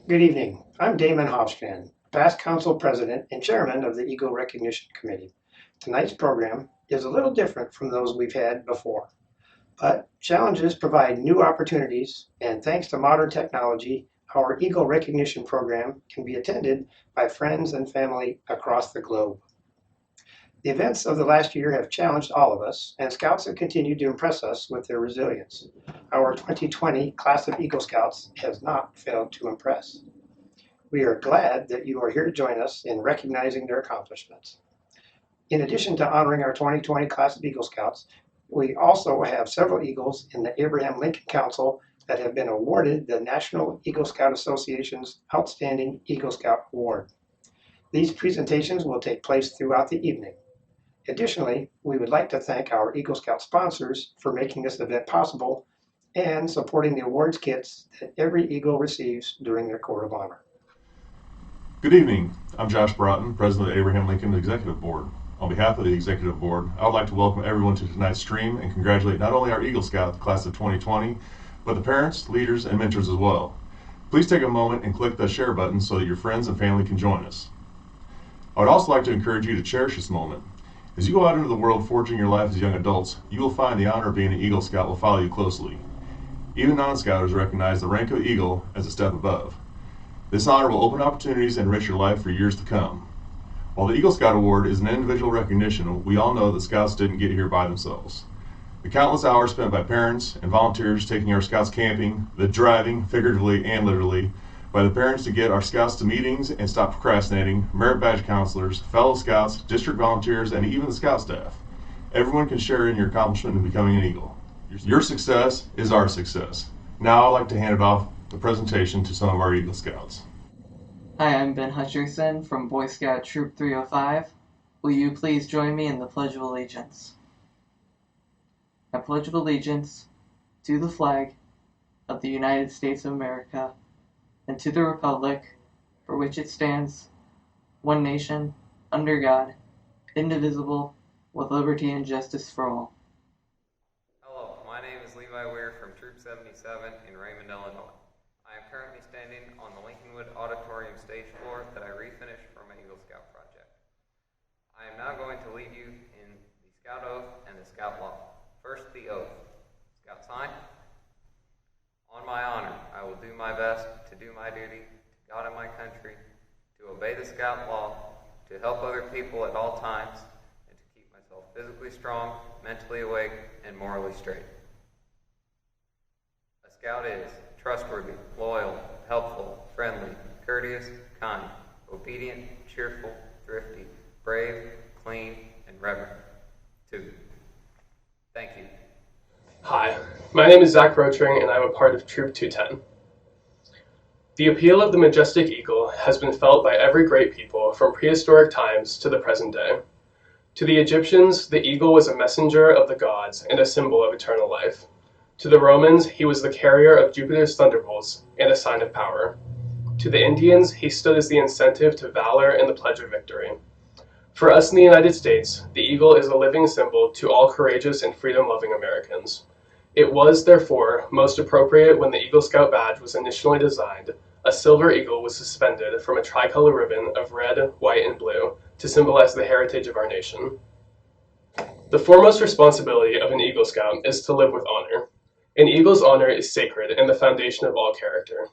Good evening. I'm Damon Hofstrand, past council president and chairman of the Eagle Recognition Committee. Tonight's program is a little different from those we've had before, but challenges provide new opportunities, and thanks to modern technology, our Eagle Recognition program can be attended by friends and family across the globe. The events of the last year have challenged all of us, and Scouts have continued to impress us with their resilience. Our 2020 class of Eagle Scouts has not failed to impress. We are glad that you are here to join us in recognizing their accomplishments. In addition to honoring our 2020 class of Eagle Scouts, we also have several Eagles in the Abraham Lincoln Council that have been awarded the National Eagle Scout Association's Outstanding Eagle Scout Award. These presentations will take place throughout the evening. Additionally, we would like to thank our Eagle Scout sponsors for making this event possible and supporting the awards kits that every Eagle receives during their Court of Honor. Good evening. I'm Josh Broughton, President of the Abraham Lincoln Executive Board. On behalf of the Executive Board, I would like to welcome everyone to tonight's stream and congratulate not only our Eagle Scout class of 2020, but the parents, leaders, and mentors as well. Please take a moment and click the share button so that your friends and family can join us. I would also like to encourage you to cherish this moment. As you go out into the world forging your life as young adults, you will find the honor of being an Eagle Scout will follow you closely. Even non-Scouters recognize the rank of Eagle as a step above. This honor will open opportunities and enrich your life for years to come. While the Eagle Scout Award is an individual recognition, we all know that Scouts didn't get here by themselves. The countless hours spent by parents and volunteers taking our Scouts camping, the driving, figuratively and literally, by the parents to get our Scouts to meetings and stop procrastinating, merit badge counselors, fellow Scouts, district volunteers, and even the Scout staff. Everyone can share in your accomplishment in becoming an Eagle. Your success is our success. Now I'd like to hand it off the presentation to some of our Eagle Scouts. Hi, I'm Ben Hutcherson from Boy Scout Troop 305. Will you please join me in the Pledge of Allegiance? I pledge of allegiance to the flag of the United States of America and to the republic for which it stands, one nation, under God, indivisible, with liberty and justice for all. Hello, my name is Levi Weir from Troop 77 in Raymond, Illinois. I am currently standing on the Lincolnwood Auditorium stage floor that I refinished for my Eagle Scout project. I am now going to lead you in the Scout Oath and the Scout Law. First, the oath. Scout sign. On my honor, I will do my best to do my duty to God and my country, to obey the Scout Law, to help other people at all times, and to keep myself physically strong, mentally awake, and morally straight. A Scout is trustworthy, loyal, helpful, friendly, courteous, kind, obedient, cheerful, thrifty, brave, clean, and reverent. 2. Thank you. Hi, my name is Zach Roachring and I'm a part of Troop 210. The appeal of the majestic eagle has been felt by every great people from prehistoric times to the present day. To the Egyptians, the eagle was a messenger of the gods and a symbol of eternal life. To the Romans, he was the carrier of Jupiter's thunderbolts and a sign of power. To the Indians, he stood as the incentive to valor and the pledge of victory. For us in the United States, the eagle is a living symbol to all courageous and freedom-loving Americans. It was, therefore, most appropriate when the Eagle Scout badge was initially designed, a silver eagle was suspended from a tricolor ribbon of red, white, and blue to symbolize the heritage of our nation. The foremost responsibility of an Eagle Scout is to live with honor. An eagle's honor is sacred and the foundation of all character.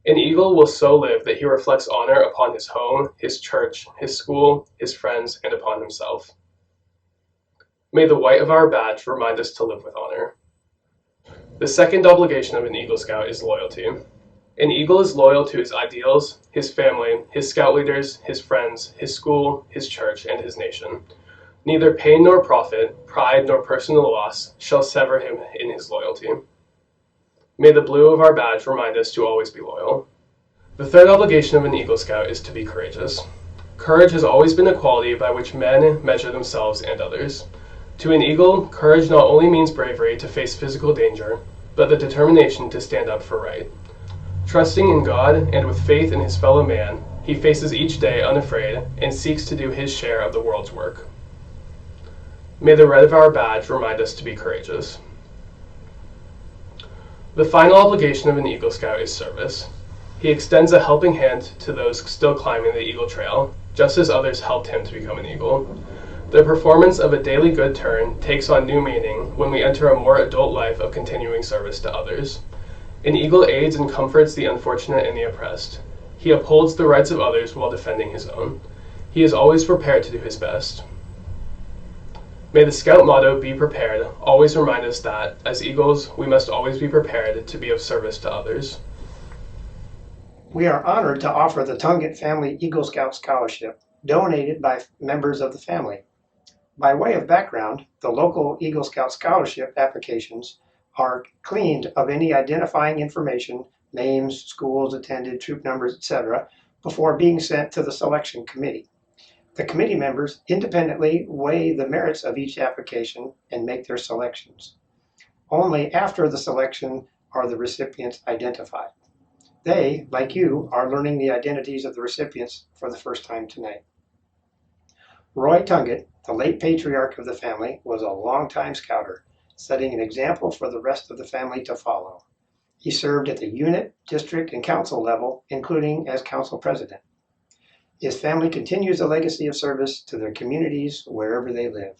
An eagle will so live that he reflects honor upon his home, his church, his school, his friends, and upon himself. May the white of our badge remind us to live with honor. The second obligation of an Eagle Scout is loyalty. An eagle is loyal to his ideals, his family, his scout leaders, his friends, his school, his church, and his nation. Neither pain nor profit, pride nor personal loss shall sever him in his loyalty. May the blue of our badge remind us to always be loyal. The third obligation of an Eagle Scout is to be courageous. Courage has always been a quality by which men measure themselves and others. To an eagle, courage not only means bravery to face physical danger, but the determination to stand up for right. Trusting in God and with faith in his fellow man, he faces each day unafraid and seeks to do his share of the world's work. May the red of our badge remind us to be courageous. The final obligation of an Eagle Scout is service. He extends a helping hand to those still climbing the Eagle Trail, just as others helped him to become an eagle. The performance of a daily good turn takes on new meaning when we enter a more adult life of continuing service to others. An eagle aids and comforts the unfortunate and the oppressed. He upholds the rights of others while defending his own. He is always prepared to do his best. May the Scout motto, "Be prepared," always remind us that, as eagles, we must always be prepared to be of service to others. We are honored to offer the Tongaat Family Eagle Scout Scholarship, donated by members of the family. By way of background, the local Eagle Scout Scholarship applications are cleaned of any identifying information, names, schools attended, troop numbers, etc., before being sent to the selection committee. The committee members independently weigh the merits of each application and make their selections. Only after the selection are the recipients identified. They, like you, are learning the identities of the recipients for the first time tonight. Roy Tongaat, the late patriarch of the family, was a longtime scouter, setting an example for the rest of the family to follow. He served at the unit, district, and council level, including as council president. His family continues a legacy of service to their communities wherever they live.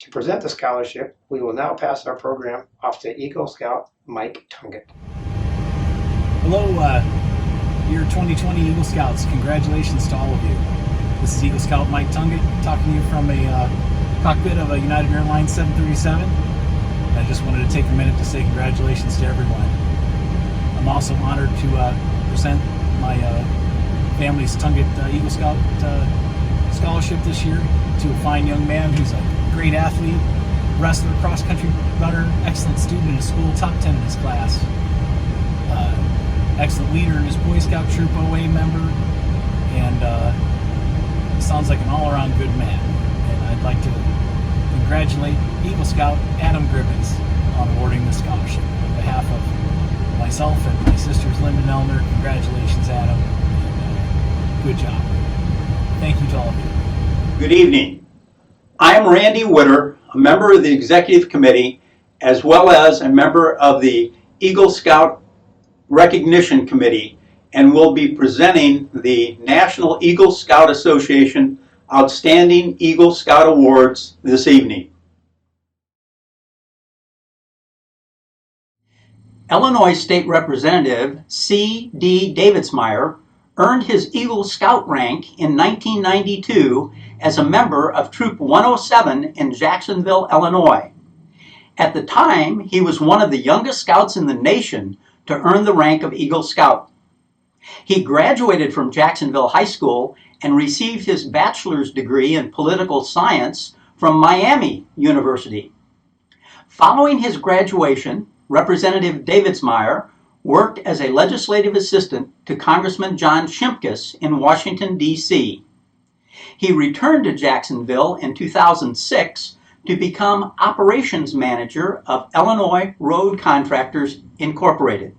To present the scholarship, we will now pass our program off to Eagle Scout Mike Tongaat. Hello, year 2020 Eagle Scouts. Congratulations to all of you. This is Eagle Scout Mike Tongaat talking to you from a cockpit of a United Airlines 737. I just wanted to take a minute to say congratulations to everyone. I'm also honored to present my family's Tongaat Eagle Scout scholarship this year to a fine young man who's a great athlete, wrestler, cross-country runner, excellent student in his school, top 10 in his class, excellent leader in his Boy Scout troop, OA member, and sounds like an all-around good man. And I'd like to congratulate Eagle Scout Adam Gribbins on awarding this scholarship. On behalf of myself and my sisters Linda and Eleanor, congratulations, Adam. Good job. Thank you to all of you. Good evening. I am Randy Witter, a member of the Executive Committee, as well as a member of the Eagle Scout Recognition Committee, and will be presenting the National Eagle Scout Association Outstanding Eagle Scout Awards this evening. Illinois State Representative C.D. Davidsmeyer earned his Eagle Scout rank in 1992 as a member of Troop 107 in Jacksonville, Illinois. At the time, he was one of the youngest scouts in the nation to earn the rank of Eagle Scout. He graduated from Jacksonville High School and received his bachelor's degree in political science from Miami University. Following his graduation, Representative Davidsmeyer worked as a legislative assistant to Congressman John Shimkus in Washington, D.C. He returned to Jacksonville in 2006 to become operations manager of Illinois Road Contractors Incorporated.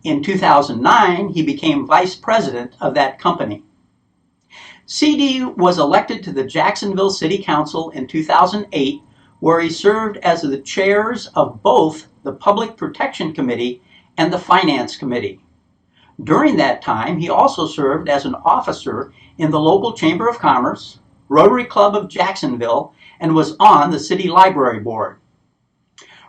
In 2009, he became vice president of that company. CD was elected to the Jacksonville City Council in 2008, where he served as the chairs of both the Public Protection Committee and the Finance Committee. During that time, he also served as an officer in the local Chamber of Commerce, Rotary Club of Jacksonville, and was on the City Library Board.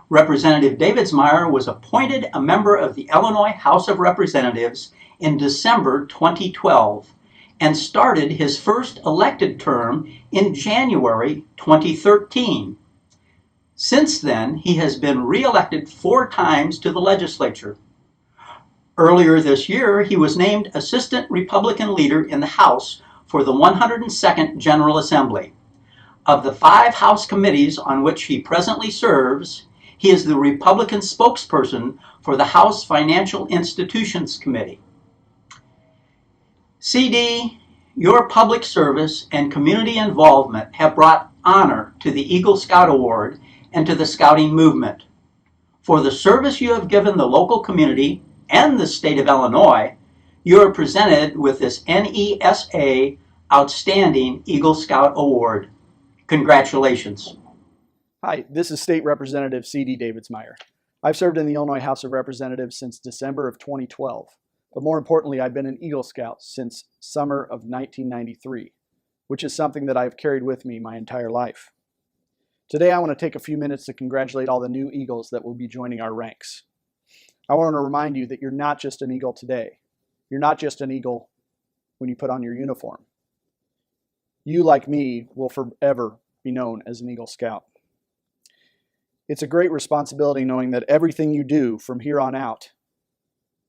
Representative Davidsmeyer was appointed a member of the Illinois House of Representatives in December 2012 and started his first elected term in January 2013. Since then, he has been re-elected 4 times to the legislature. Earlier this year, he was named Assistant Republican Leader in the House for the 102nd General Assembly. Of the 5 House committees on which he presently serves, he is the Republican spokesperson for the House Financial Institutions Committee. CD, your public service and community involvement have brought honor to the Eagle Scout Award and to the Scouting movement. For the service you have given the local community and the state of Illinois, you are presented with this NESA Outstanding Eagle Scout Award. Congratulations. Hi, this is State Representative C.D. Davidsmeyer. I've served in the Illinois House of Representatives since December of 2012, but more importantly, I've been an Eagle Scout since summer of 1993, which is something that I've carried with me my entire life. Today, I want to take a few minutes to congratulate all the new Eagles that will be joining our ranks. I want to remind you that you're not just an Eagle today. You're not just an Eagle when you put on your uniform. You, like me, will forever be known as an Eagle Scout. It's a great responsibility knowing that everything you do from here on out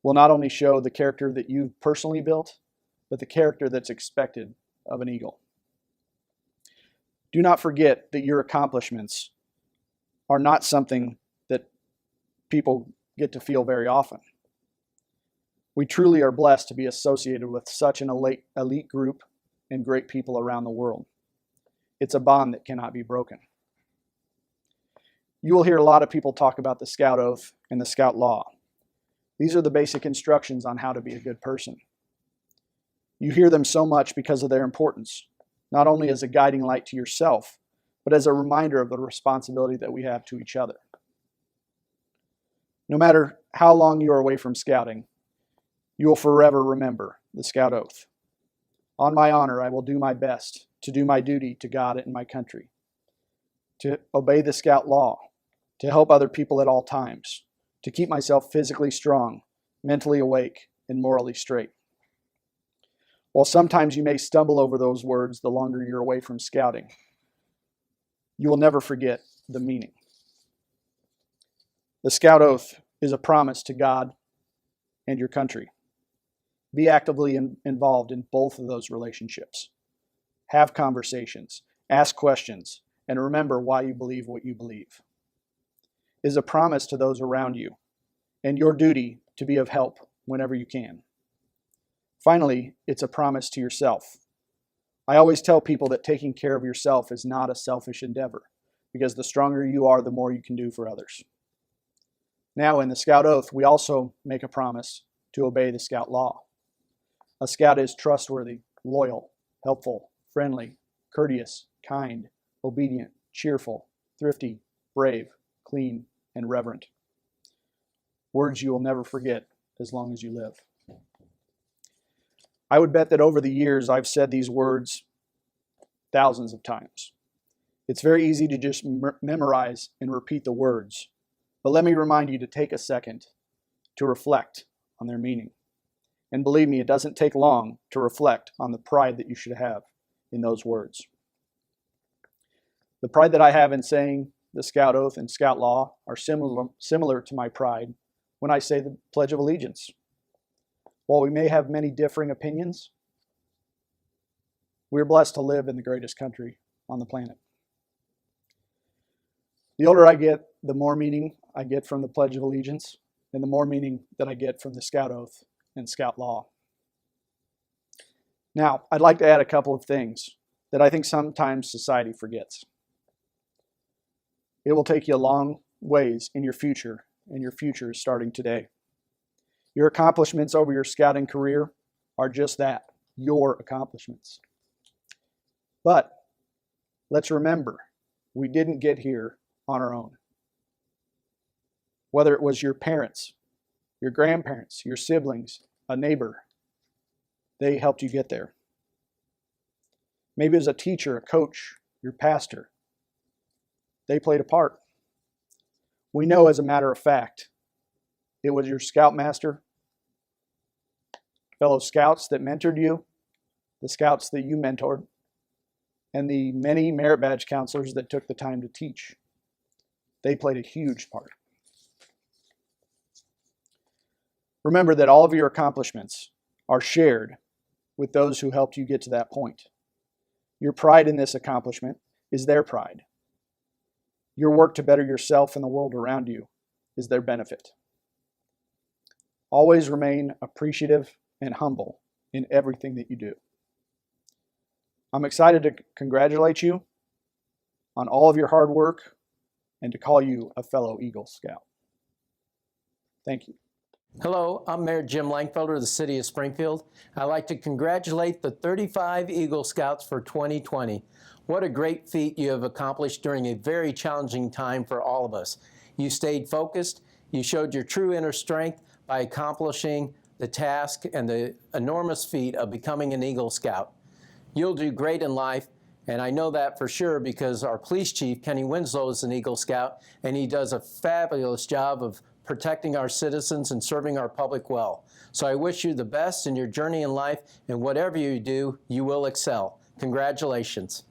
will not only show the character that you've personally built, but the character that's expected of an Eagle. Do not forget that your accomplishments are not something that people get to feel very often. We truly are blessed to be associated with such an elite group and great people around the world. It's a bond that cannot be broken. You will hear a lot of people talk about the Scout Oath and the Scout Law. These are the basic instructions on how to be a good person. You hear them so much because of their importance, not only as a guiding light to yourself, but as a reminder of the responsibility that we have to each other. No matter how long you are away from scouting, you will forever remember the Scout Oath. On my honor, I will do my best to do my duty to God and my country, to obey the Scout Law, to help other people at all times, to keep myself physically strong, mentally awake, and morally straight. While sometimes you may stumble over those words the longer you're away from scouting, you will never forget the meaning. The Scout Oath is a promise to God and your country. Be actively involved in both of those relationships. Have conversations, ask questions, and remember why you believe what you believe. It is a promise to those around you and your duty to be of help whenever you can. Finally, it's a promise to yourself. I always tell people that taking care of yourself is not a selfish endeavor, because the stronger you are, the more you can do for others. Now, in the Scout Oath, we also make a promise to obey the Scout Law. A Scout is trustworthy, loyal, helpful, friendly, courteous, kind, obedient, cheerful, thrifty, brave, clean, and reverent. Words you will never forget as long as you live. I would bet that over the years I've said these words thousands of times. It's very easy to just memorize and repeat the words, but let me remind you to take a second to reflect on their meaning. And believe me, it doesn't take long to reflect on the pride that you should have in those words. The pride that I have in saying the Scout Oath and Scout Law are similar to my pride when I say the Pledge of Allegiance. While we may have many differing opinions, we are blessed to live in the greatest country on the planet. The older I get, the more meaning I get from the Pledge of Allegiance, and the more meaning that I get from the Scout Oath and Scout Law. Now, I'd like to add a couple of things that I think sometimes society forgets. It will take you a long ways in your future, and your future is starting today. Your accomplishments over your scouting career are just that, your accomplishments. But let's remember, we didn't get here on our own. Whether it was your parents, your grandparents, your siblings, a neighbor, they helped you get there. Maybe it was a teacher, a coach, your pastor. They played a part. We know as a matter of fact, it was your scoutmaster, fellow scouts that mentored you, the scouts that you mentored, and the many merit badge counselors that took the time to teach. They played a huge part. Remember that all of your accomplishments are shared with those who helped you get to that point. Your pride in this accomplishment is their pride. Your work to better yourself and the world around you is their benefit. Always remain appreciative and humble in everything that you do. I'm excited to congratulate you on all of your hard work and to call you a fellow Eagle Scout. Thank you. Hello, I'm Mayor Jim Langfelder of the City of Springfield. I'd like to congratulate the 35 Eagle Scouts for 2020. What a great feat you have accomplished during a very challenging time for all of us. You stayed focused, you showed your true inner strength by accomplishing the task and the enormous feat of becoming an Eagle Scout. You'll do great in life, and I know that for sure because our police chief, Kenny Winslow, is an Eagle Scout, and he does a fabulous job of protecting our citizens and serving our public well. So I wish you the best in your journey in life, and whatever you do, you will excel. Congratulations.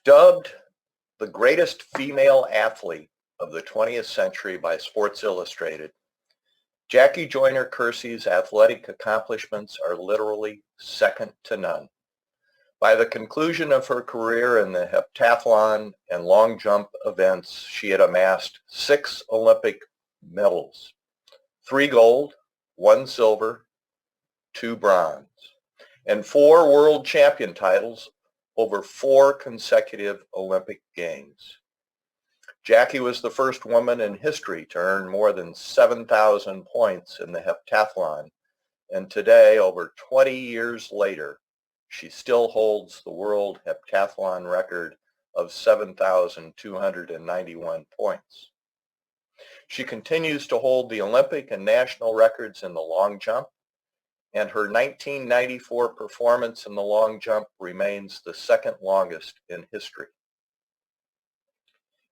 Dubbed the greatest female athlete of the 20th century by Sports Illustrated, Jackie Joyner Kersey's athletic accomplishments are literally second to none. By the conclusion of her career in the heptathlon and long jump events, she had amassed 6 Olympic medals, 3 gold, 1 silver, 2 bronze, and 4 world champion titles over 4 consecutive Olympic Games. Jackie was the first woman in history to earn more than 7,000 points in the heptathlon, and today, over 20 years later, she still holds the world heptathlon record of 7,291 points. She continues to hold the Olympic and national records in the long jump, and her 1994 performance in the long jump remains the second longest in history.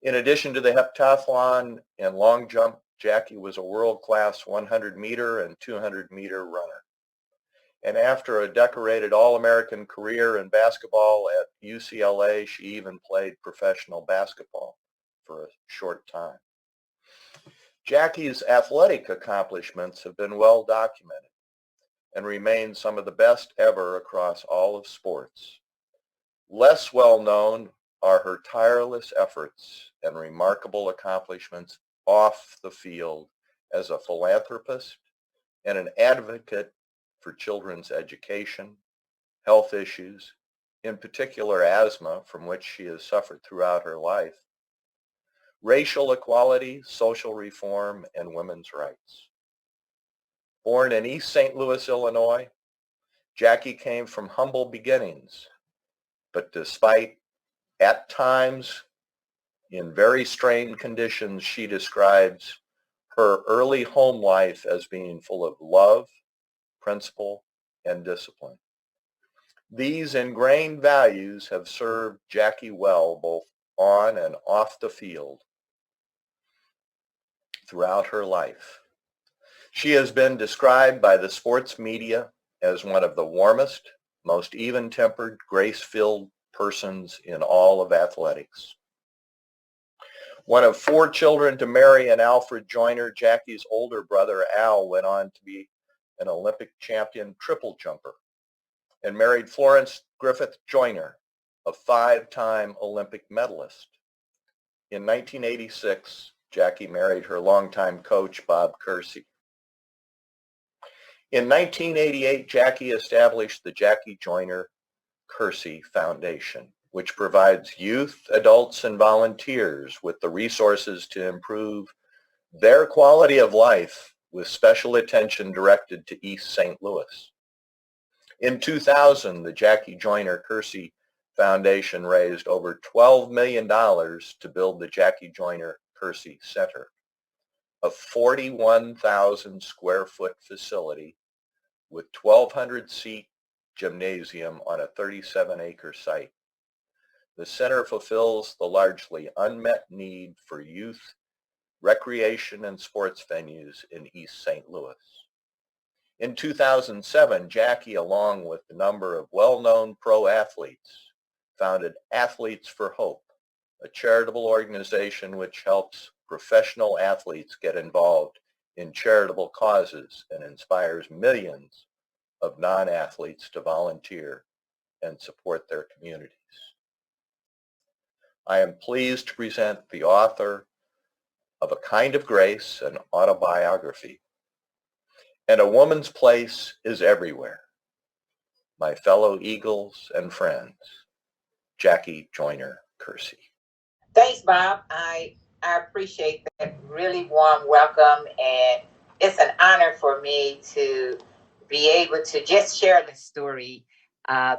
In addition to the heptathlon and long jump, Jackie was a world-class 100-meter and 200-meter runner. And after a decorated All-American career in basketball at UCLA, she even played professional basketball for a short time. Jackie's athletic accomplishments have been well documented and remain some of the best ever across all of sports. Less well known are her tireless efforts and remarkable accomplishments off the field as a philanthropist and an advocate for children's education, health issues, in particular asthma, from which she has suffered throughout her life, racial equality, social reform, and women's rights. Born in East St. Louis, Illinois, Jackie came from humble beginnings, but despite, at times, in very strained conditions, she describes her early home life as being full of love, principle, and discipline. These ingrained values have served Jackie well both on and off the field throughout her life. She has been described by the sports media as one of the warmest, most even-tempered, grace-filled persons in all of athletics. One of 4 children to Mary and Alfred Joyner, Jackie's older brother Al went on to be an Olympic champion triple jumper, and married Florence Griffith Joyner, a 5-time Olympic medalist. In 1986, Jackie married her longtime coach, Bob Kersey. In 1988, Jackie established the Jackie Joyner Kersey Foundation, which provides youth, adults, and volunteers with the resources to improve their quality of life with special attention directed to East St. Louis. In 2000, the Jackie Joyner Kersee Foundation raised over $12 million to build the Jackie Joyner Kersee Center, a 41,000 square foot facility with 1,200 seat gymnasium on a 37-acre site. The center fulfills the largely unmet need for youth, recreation, and sports venues in East St. Louis. In 2007, Jackie, along with a number of well-known pro athletes, founded Athletes for Hope, a charitable organization which helps professional athletes get involved in charitable causes and inspires millions of non-athletes to volunteer and support their communities. I am pleased to present the author of A Kind of Grace, an autobiography, and A Woman's Place is Everywhere, my fellow Eagles and friends, Jackie Joyner Kersee. Thanks, Bob. I appreciate that really warm welcome, and it's an honor for me to be able to just share the story.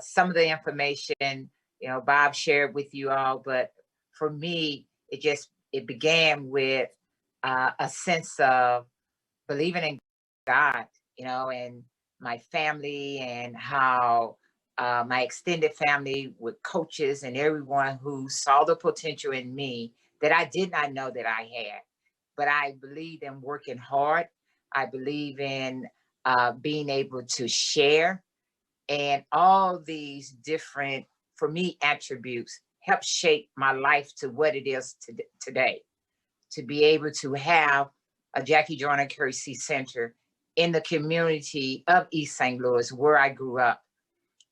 Some of the information, Bob shared with you all, but for me, it began with a sense of believing in God, and my family, and how my extended family with coaches and everyone who saw the potential in me that I did not know that I had. But I believe in working hard. I believe in being able to share, and all these different, for me, attributes help shape my life to what it is today. To be able to have a Jackie Joyner Kersee Center in the community of East St. Louis, where I grew up,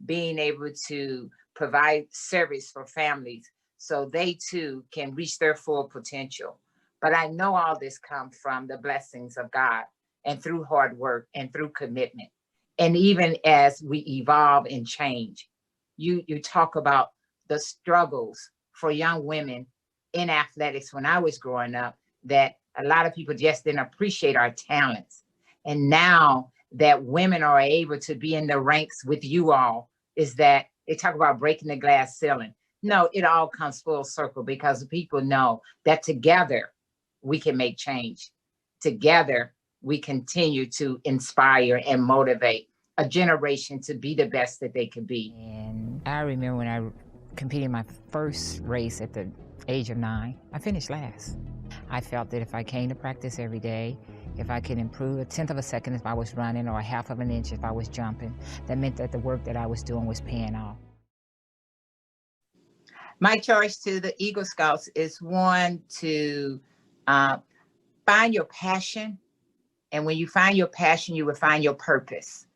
being able to provide service for families so they too can reach their full potential. But I know all this comes from the blessings of God, and through hard work and through commitment. And even as we evolve and change, you talk about the struggles for young women in athletics when I was growing up, that a lot of people just didn't appreciate our talents. And now that women are able to be in the ranks with you all, is that they talk about breaking the glass ceiling. No, it all comes full circle, because people know that together we can make change. Together we continue to inspire and motivate a generation to be the best that they can be. And I remember when I competed in my first race at the age of 9, I finished last. I felt that if I came to practice every day, if I could improve a 1/10 of a second if I was running, or a 1/2 of an inch if I was jumping, that meant that the work that I was doing was paying off. My charge to the Eagle Scouts is, one, to find your passion. And when you find your passion, you will find your purpose.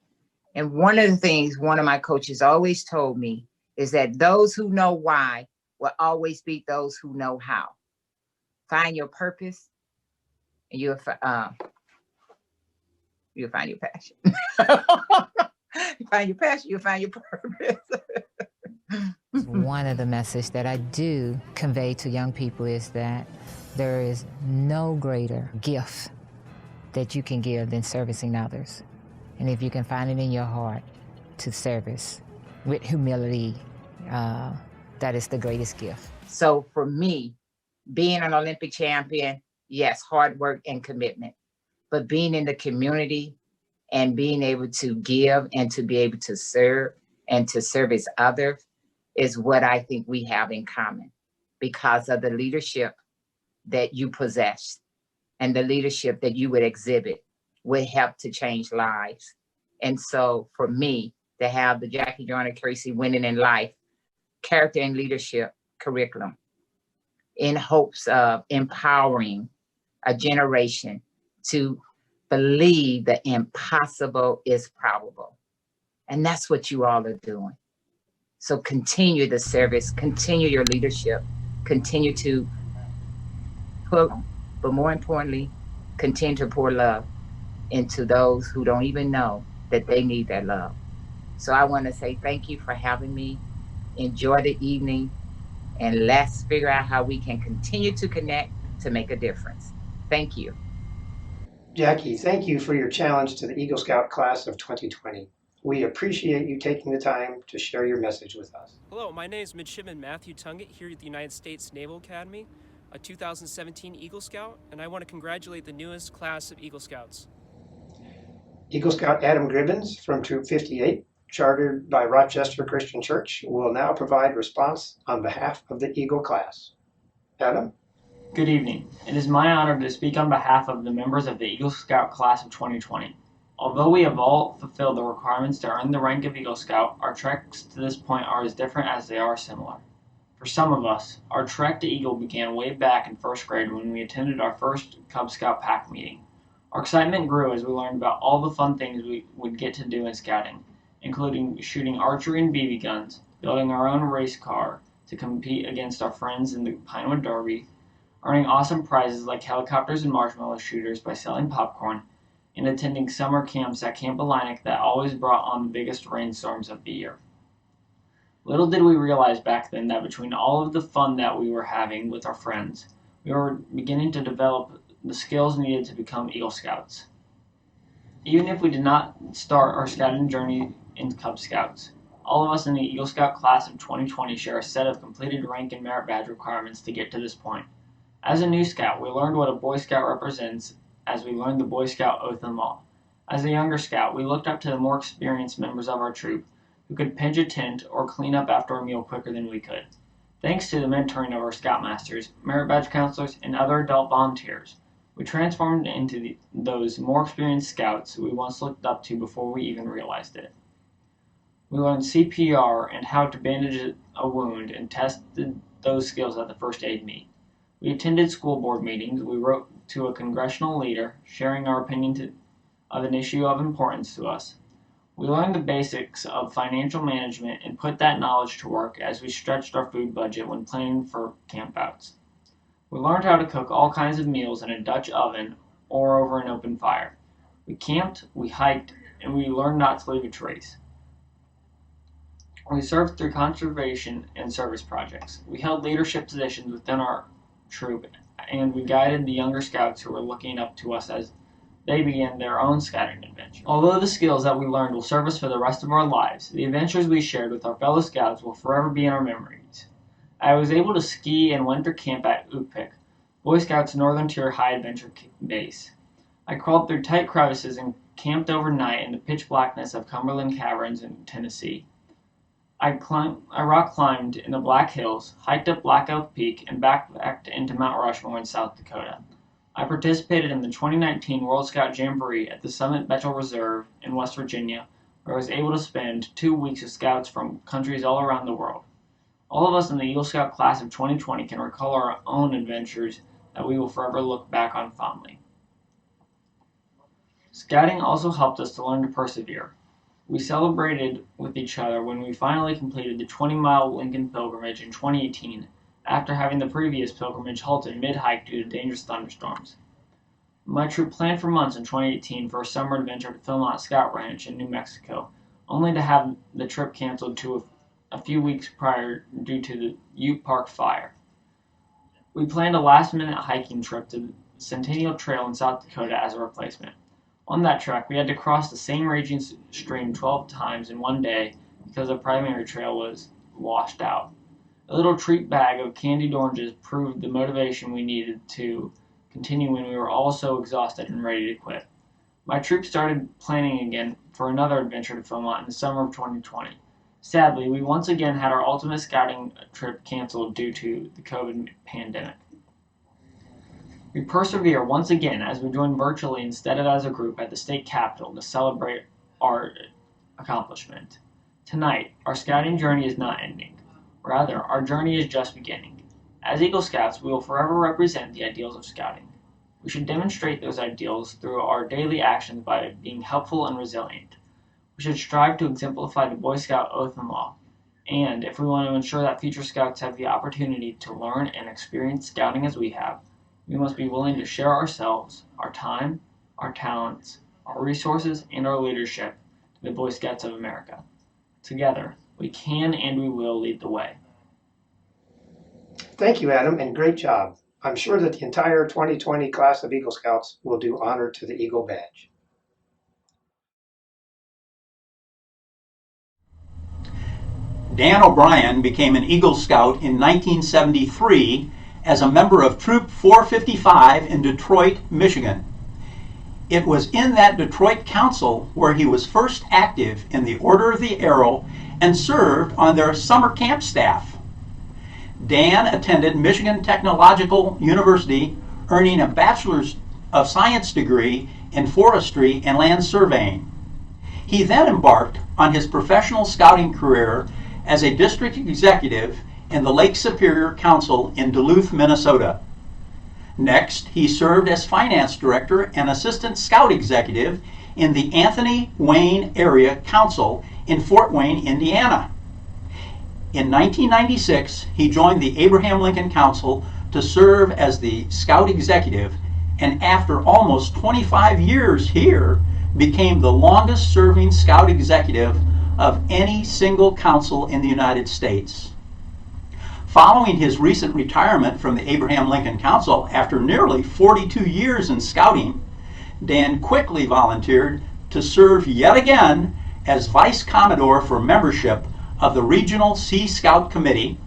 And one of the things one of my coaches always told me is that those who know why will always beat those who know how. Find your purpose, and you'll find your passion. You find your passion, you'll find your purpose. One of the messages that I do convey to young people is that there is no greater gift that you can give than servicing others. And if you can find it in your heart to service with humility, that is the greatest gift. So for me, being an Olympic champion, yes, hard work and commitment, but being in the community and being able to give and to be able to serve and to service others is what I think we have in common, because of the leadership that you possess and the leadership that you would exhibit would help to change lives. And so for me, to have the Jackie Joyner Kersee Winning in Life Character and Leadership curriculum in hopes of empowering a generation to believe the impossible is probable. And that's what you all are doing. So continue the service, continue your leadership, continue to put, but more importantly, continue to pour love into those who don't even know that they need that love. So I want to say thank you for having me. Enjoy the evening, and let's figure out how we can continue to connect to make a difference. Thank you. Jackie, thank you for your challenge to the Eagle Scout class of 2020. We appreciate you taking the time to share your message with us. Hello, my name is Midshipman Matthew Tunget here at the United States Naval Academy, a 2017 Eagle Scout, and I want to congratulate the newest class of Eagle Scouts. Eagle Scout Adam Gribbins from Troop 58, chartered by Rochester Christian Church, will now provide response on behalf of the Eagle class. Adam? Good evening. It is my honor to speak on behalf of the members of the Eagle Scout class of 2020. Although we have all fulfilled the requirements to earn the rank of Eagle Scout, our treks to this point are as different as they are similar. For some of us, our trek to Eagle began way back in first grade when we attended our first Cub Scout pack meeting. Our excitement grew as we learned about all the fun things we would get to do in scouting, including shooting archery and BB guns, building our own race car to compete against our friends in the Pinewood Derby, earning awesome prizes like helicopters and marshmallow shooters by selling popcorn, and attending summer camps at Camp Illinic that always brought on the biggest rainstorms of the year. Little did we realize back then that between all of the fun that we were having with our friends, we were beginning to develop the skills needed to become Eagle Scouts. Even if we did not start our scouting journey in Cub Scouts, all of us in the Eagle Scout class of 2020 share a set of completed rank and merit badge requirements to get to this point. As a new Scout, we learned what a Boy Scout represents as we learned the Boy Scout Oath and Law. As a younger Scout, we looked up to the more experienced members of our troop who could pitch a tent or clean up after a meal quicker than we could. Thanks to the mentoring of our Scoutmasters, merit badge counselors, and other adult volunteers, we transformed into those more experienced Scouts we once looked up to before we even realized it. We learned CPR and how to bandage a wound and tested those skills at the first aid meet. We attended school board meetings. We wrote to a congressional leader, sharing our opinion of an issue of importance to us. We learned the basics of financial management and put that knowledge to work as we stretched our food budget when planning for campouts. We learned how to cook all kinds of meals in a Dutch oven or over an open fire. We camped, we hiked, and we learned not to leave a trace. We served through conservation and service projects. We held leadership positions within our troop, and we guided the younger Scouts who were looking up to us as they began their own scouting adventure. Although the skills that we learned will serve us for the rest of our lives, the adventures we shared with our fellow Scouts will forever be in our memories. I was able to ski and winter camp at Ukpik, Boy Scouts Northern Tier High Adventure Base. I crawled through tight crevices and camped overnight in the pitch blackness of Cumberland Caverns in Tennessee. I rock climbed in the Black Hills, hiked up Black Elk Peak, and backpacked into Mount Rushmore in South Dakota. I participated in the 2019 World Scout Jamboree at the Summit Betchel Reserve in West Virginia, where I was able to spend 2 weeks with Scouts from countries all around the world. All of us in the Eagle Scout class of 2020 can recall our own adventures that we will forever look back on fondly. Scouting also helped us to learn to persevere. We celebrated with each other when we finally completed the 20-mile Lincoln pilgrimage in 2018 after having the previous pilgrimage halted mid-hike due to dangerous thunderstorms. My troop planned for months in 2018 for a summer adventure to Philmont Scout Ranch in New Mexico, only to have the trip canceled to a few weeks prior due to the Ute Park fire. We planned a last-minute hiking trip to the Centennial Trail in South Dakota as a replacement. On that trek, we had to cross the same raging stream 12 times in one day because the primary trail was washed out. A little treat bag of candied oranges proved the motivation we needed to continue when we were all so exhausted and ready to quit. My troop started planning again for another adventure to Philmont in the summer of 2020. Sadly, we once again had our ultimate scouting trip canceled due to the COVID pandemic. We persevere once again as we join virtually instead of as a group at the state capitol to celebrate our accomplishment. Tonight, our scouting journey is not ending. Rather, our journey is just beginning. As Eagle Scouts, we will forever represent the ideals of scouting. We should demonstrate those ideals through our daily actions by being helpful and resilient. We should strive to exemplify the Boy Scout Oath and Law. And if we want to ensure that future Scouts have the opportunity to learn and experience scouting as we have, we must be willing to share ourselves, our time, our talents, our resources, and our leadership to the Boy Scouts of America. Together, we can and we will lead the way. Thank you, Adam, and great job. I'm sure that the entire 2020 class of Eagle Scouts will do honor to the Eagle badge. Dan O'Brien became an Eagle Scout in 1973 as a member of Troop 455 in Detroit, Michigan. It was in that Detroit Council where he was first active in the Order of the Arrow and served on their summer camp staff. Dan attended Michigan Technological University, earning a Bachelor's of Science degree in forestry and land surveying. He then embarked on his professional scouting career as a district executive in the Lake Superior Council in Duluth, Minnesota. Next, he served as finance director and assistant scout executive in the Anthony Wayne Area Council in Fort Wayne, Indiana. In 1996, he joined the Abraham Lincoln Council to serve as the scout executive, and after almost 25 years here, became the longest serving scout executive of any single council in the United States. Following his recent retirement from the Abraham Lincoln Council after nearly 42 years in scouting, Dan quickly volunteered to serve yet again as Vice Commodore for membership of the Regional Sea Scout Committee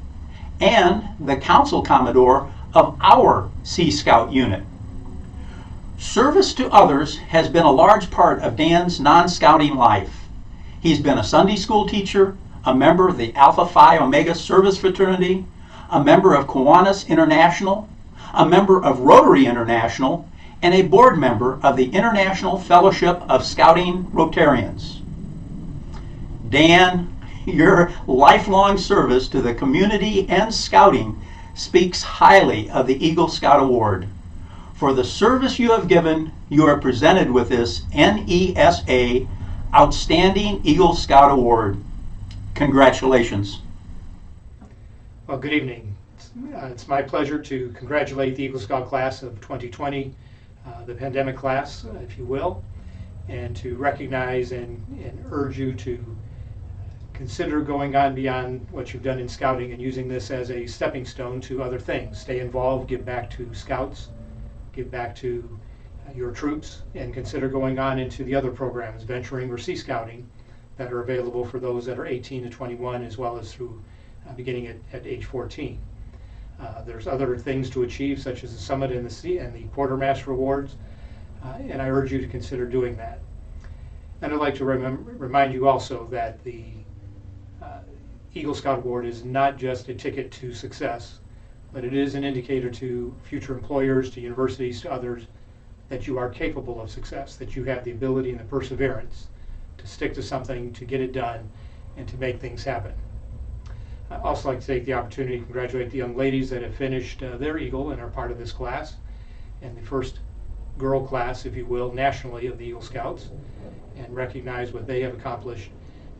and the Council Commodore of our Sea Scout unit. Service to others has been a large part of Dan's non-scouting life. He's been a Sunday school teacher, a member of the Alpha Phi Omega Service Fraternity, a member of Kiwanis International, a member of Rotary International, and a board member of the International Fellowship of Scouting Rotarians. Dan, your lifelong service to the community and scouting speaks highly of the Eagle Scout Award. For the service you have given, you are presented with this NESA Outstanding Eagle Scout Award. Congratulations. Well, good evening. It's my pleasure to congratulate the Eagle Scout class of 2020, the pandemic class, if you will, and to recognize and urge you to consider going on beyond what you've done in scouting and using this as a stepping stone to other things. Stay involved, give back to scouts, give back to your troops, and consider going on into the other programs, venturing or sea scouting, that are available for those that are 18 to 21, as well as through beginning at age 14. There's other things to achieve, such as the Summit and the Quartermaster Awards, and I urge you to consider doing that. And I'd like to remind you also that the Eagle Scout Award is not just a ticket to success, but it is an indicator to future employers, to universities, to others, that you are capable of success, that you have the ability and the perseverance to stick to something, to get it done, and to make things happen. I'd also like to take the opportunity to congratulate the young ladies that have finished their Eagle and are part of this class, and the first girl class, if you will, nationally of the Eagle Scouts, and recognize what they have accomplished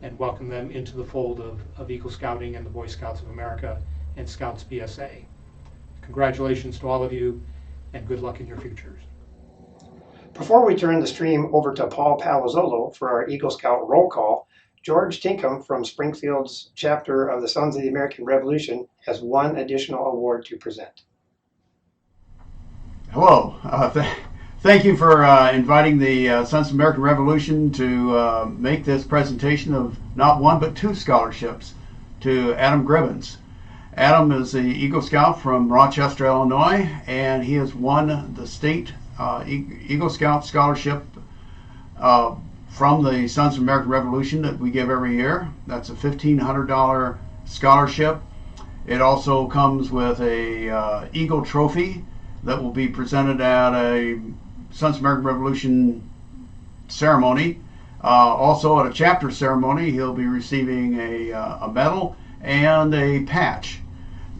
and welcome them into the fold of Eagle Scouting and the Boy Scouts of America and Scouts BSA. Congratulations to all of you, and good luck in your futures. Before we turn the stream over to Paul Palazzolo for our Eagle Scout roll call, George Tinkham from Springfield's chapter of the Sons of the American Revolution has one additional award to present. Hello. Thank you for inviting the Sons of the American Revolution to make this presentation of not one but two scholarships to Adam Gribbins. Adam is the Eagle Scout from Rochester, Illinois, and he has won the state Eagle Scout scholarship from the Sons of American Revolution that we give every year. That's a $1,500 scholarship. It also comes with a Eagle Trophy that will be presented at a Sons of American Revolution ceremony. Also at a chapter ceremony, he'll be receiving a medal and a patch.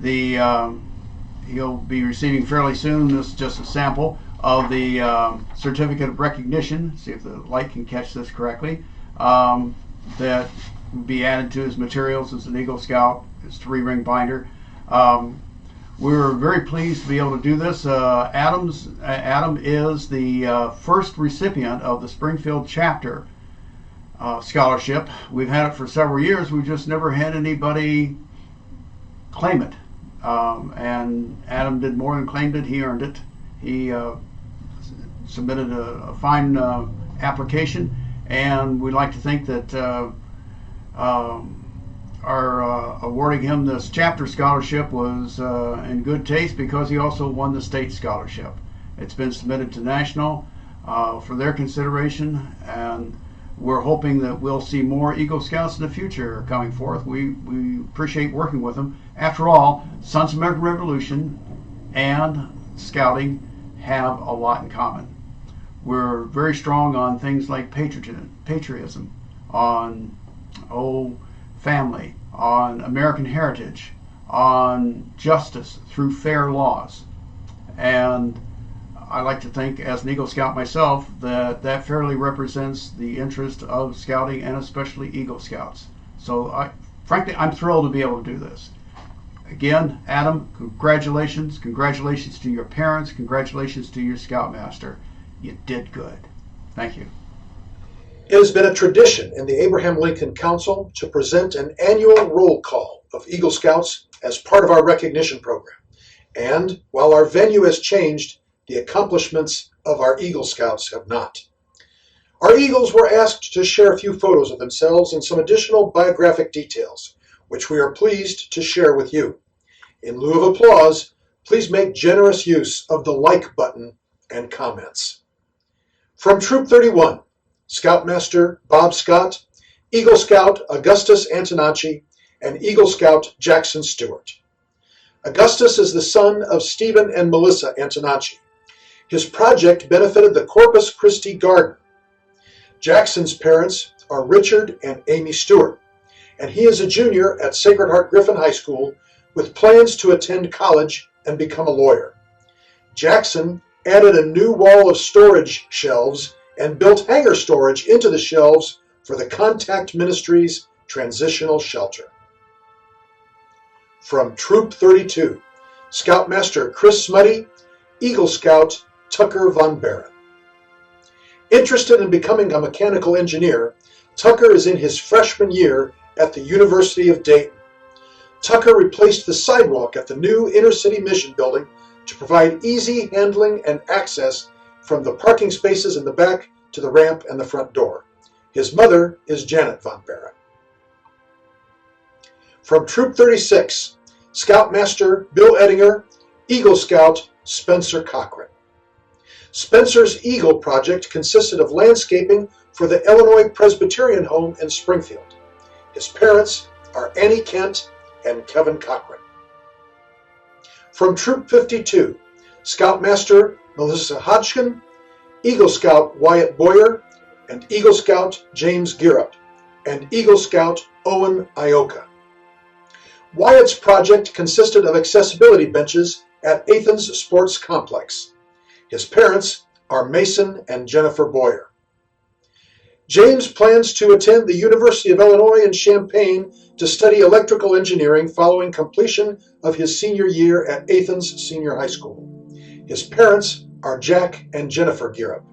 He'll be receiving fairly soon, this is just a sample, of the certificate of recognition, see if the light can catch this correctly, that will be added to his materials as an Eagle Scout, his 3-ring binder. We're very pleased to be able to do this. Adam is the first recipient of the Springfield chapter scholarship. We've had it for several years, we've just never had anybody claim it. And Adam did more than claimed it, he earned it. He submitted a fine application, and we'd like to think that our awarding him this chapter scholarship was in good taste, because he also won the state scholarship. It's been submitted to National for their consideration, and we're hoping that we'll see more Eagle Scouts in the future coming forth. We appreciate working with them. After all, Sons of American Revolution and Scouting have a lot in common. We're very strong on things like patriotism, on family, on American heritage, on justice through fair laws. And I like to think, as an Eagle Scout myself, that fairly represents the interest of Scouting, and especially Eagle Scouts. So frankly, I'm thrilled to be able to do this. Again, Adam, congratulations. Congratulations to your parents. Congratulations to your Scoutmaster. You did good. Thank you. It has been a tradition in the Abraham Lincoln Council to present an annual roll call of Eagle Scouts as part of our recognition program. And while our venue has changed, the accomplishments of our Eagle Scouts have not. Our Eagles were asked to share a few photos of themselves and some additional biographic details, which we are pleased to share with you. In lieu of applause, please make generous use of the like button and comments. From Troop 31, Scoutmaster Bob Scott, Eagle Scout Augustus Antonacci, and Eagle Scout Jackson Stewart. Augustus is the son of Stephen and Melissa Antonacci. His project benefited the Corpus Christi Garden. Jackson's parents are Richard and Amy Stewart, and he is a junior at Sacred Heart Griffin High School with plans to attend college and become a lawyer. Jackson added a new wall of storage shelves and built hangar storage into the shelves for the Contact Ministries Transitional Shelter. From Troop 32, Scoutmaster Chris Smutty, Eagle Scout Tucker Von Barren. Interested in becoming a mechanical engineer, Tucker is in his freshman year at the University of Dayton. Tucker replaced the sidewalk at the new Inner City Mission Building to provide easy handling and access from the parking spaces in the back to the ramp and the front door. His mother is Janet Von Barren. From Troop 36, Scoutmaster Bill Ettinger, Eagle Scout Spencer Cochran. Spencer's Eagle project consisted of landscaping for the Illinois Presbyterian home in Springfield. His parents are Annie Kent and Kevin Cochran. From Troop 52, Scoutmaster Melissa Hodgkin, Eagle Scout Wyatt Boyer, and Eagle Scout James Girup, and Eagle Scout Owen Ioka. Wyatt's project consisted of accessibility benches at Athens Sports Complex. His parents are Mason and Jennifer Boyer. James plans to attend the University of Illinois in Champaign to study electrical engineering following completion of his senior year at Athens Senior High School. His parents are Jack and Jennifer Girup.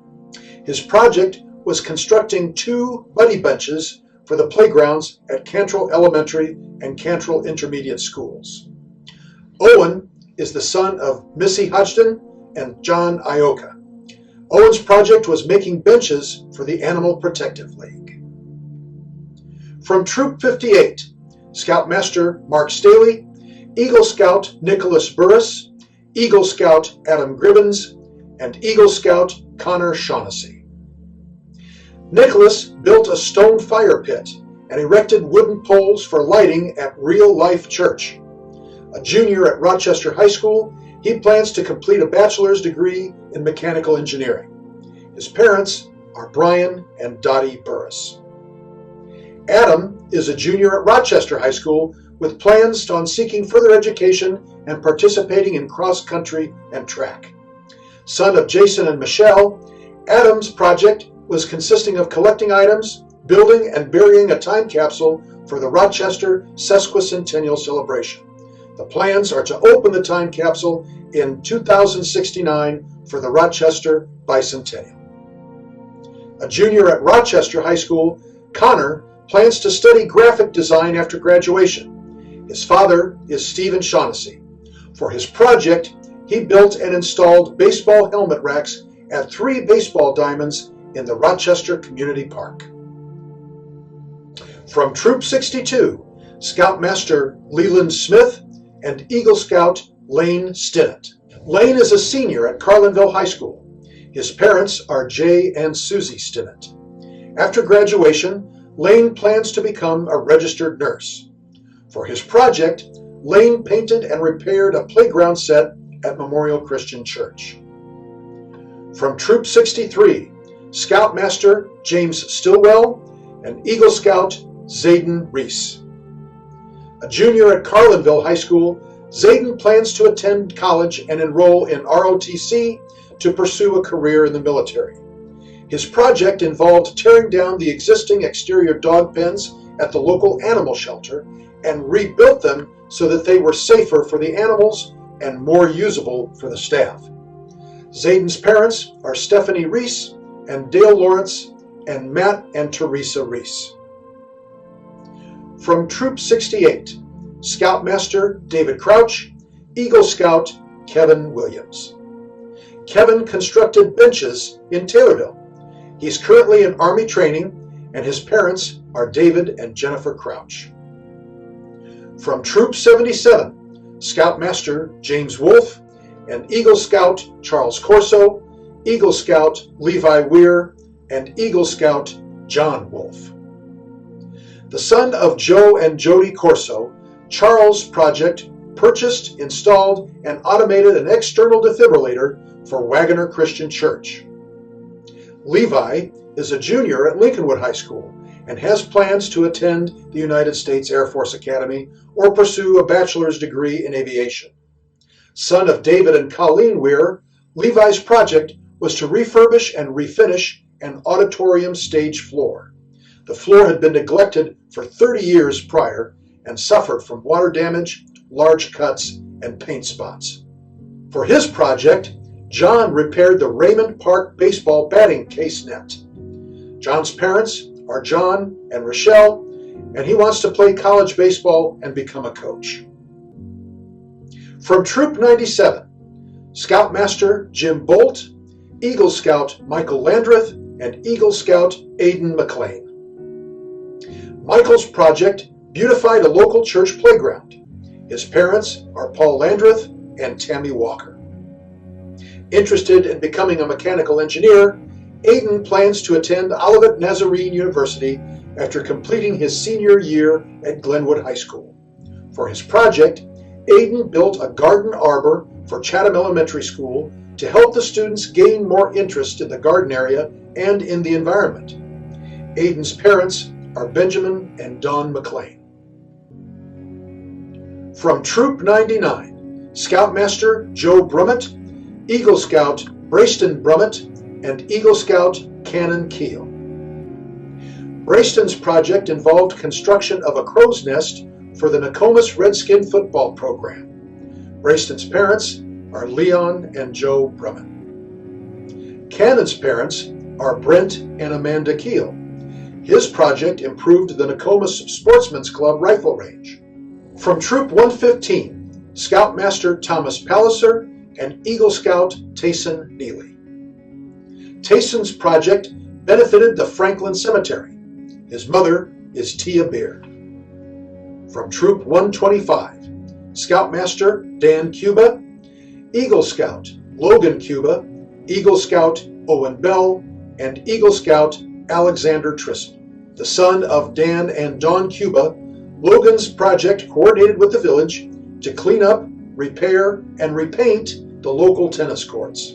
His project was constructing 2 buddy benches for the playgrounds at Cantrell Elementary and Cantrell Intermediate Schools. Owen is the son of Missy Hodgson and John Ioka. Owen's project was making benches for the Animal Protective League. From Troop 58, Scoutmaster Mark Staley, Eagle Scout Nicholas Burris, Eagle Scout Adam Gribbins, and Eagle Scout Connor Shaughnessy. Nicholas built a stone fire pit and erected wooden poles for lighting at Real Life Church. A junior at Rochester High School, he plans to complete a bachelor's degree in mechanical engineering. His parents are Brian and Dottie Burris. Adam is a junior at Rochester High School with plans on seeking further education and participating in cross-country and track. Son of Jason and Michelle, Adam's project was consisting of collecting items, building and burying a time capsule for the Rochester Sesquicentennial celebration. The plans are to open the time capsule in 2069 for the Rochester Bicentennial. A junior at Rochester High School, Connor plans to study graphic design after graduation. His father is Stephen Shaughnessy. For his project, he built and installed baseball helmet racks at 3 baseball diamonds in the Rochester Community Park. From Troop 62, Scoutmaster Leland Smith and Eagle Scout Lane Stinnett. Lane is a senior at Carlinville High School. His parents are Jay and Susie Stinnett. After graduation, Lane plans to become a registered nurse. For his project, Lane painted and repaired a playground set at Memorial Christian Church. From Troop 63, Scoutmaster James Stillwell and Eagle Scout Zayden Reese. A junior at Carlinville High School, Zayden plans to attend college and enroll in ROTC to pursue a career in the military. His project involved tearing down the existing exterior dog pens at the local animal shelter and rebuilt them so that they were safer for the animals and more usable for the staff. Zayden's parents are Stephanie Reese and Dale Lawrence and Matt and Teresa Reese. From Troop 68, Scoutmaster David Crouch, Eagle Scout Kevin Williams. Kevin constructed benches in Taylorville. He's currently in Army training, and his parents are David and Jennifer Crouch. From Troop 77, Scoutmaster James Wolfe and Eagle Scout Charles Corso, Eagle Scout Levi Weir, and Eagle Scout John Wolfe. The son of Joe and Jody Corso, Charles' project purchased, installed, and automated an external defibrillator for Wagoner Christian Church. Levi is a junior at Lincolnwood High School and has plans to attend the United States Air Force Academy or pursue a bachelor's degree in aviation. Son of David and Colleen Weir, Levi's project was to refurbish and refinish an auditorium stage floor. The floor had been neglected for 30 years prior and suffered from water damage, large cuts, and paint spots. For his project, John repaired the Raymond Park baseball batting case net. John's parents are John and Rochelle, and he wants to play college baseball and become a coach. From Troop 97, Scoutmaster Jim Bolt, Eagle Scout Michael Landreth, and Eagle Scout Aidan McLean. Michael's project beautified a local church playground. His parents are Paul Landreth and Tammy Walker. Interested in becoming a mechanical engineer, Aidan plans to attend Olivet Nazarene University after completing his senior year at Glenwood High School. For his project, Aidan built a garden arbor for Chatham Elementary School to help the students gain more interest in the garden area and in the environment. Aidan's parents are Benjamin and Dawn McLean. From Troop 99, Scoutmaster Joe Brummett, Eagle Scout Brayston Brummett, and Eagle Scout Cannon Keel. Brayston's project involved construction of a crow's nest for the Nokomis Redskin football program. Brayston's parents are Leon and Joe Brummett. Cannon's parents are Brent and Amanda Keel. His project improved the Nokomis Sportsman's Club rifle range. From Troop 115, Scoutmaster Thomas Palliser and Eagle Scout Tayson Neely. Tayson's project benefited the Franklin Cemetery. His mother is Tia Beard. From Troop 125, Scoutmaster Dan Cuba, Eagle Scout Logan Cuba, Eagle Scout Owen Bell, and Eagle Scout Alexander Trissel. The son of Dan and Dawn Cuba, Logan's project coordinated with the village to clean up, repair, and repaint the local tennis courts.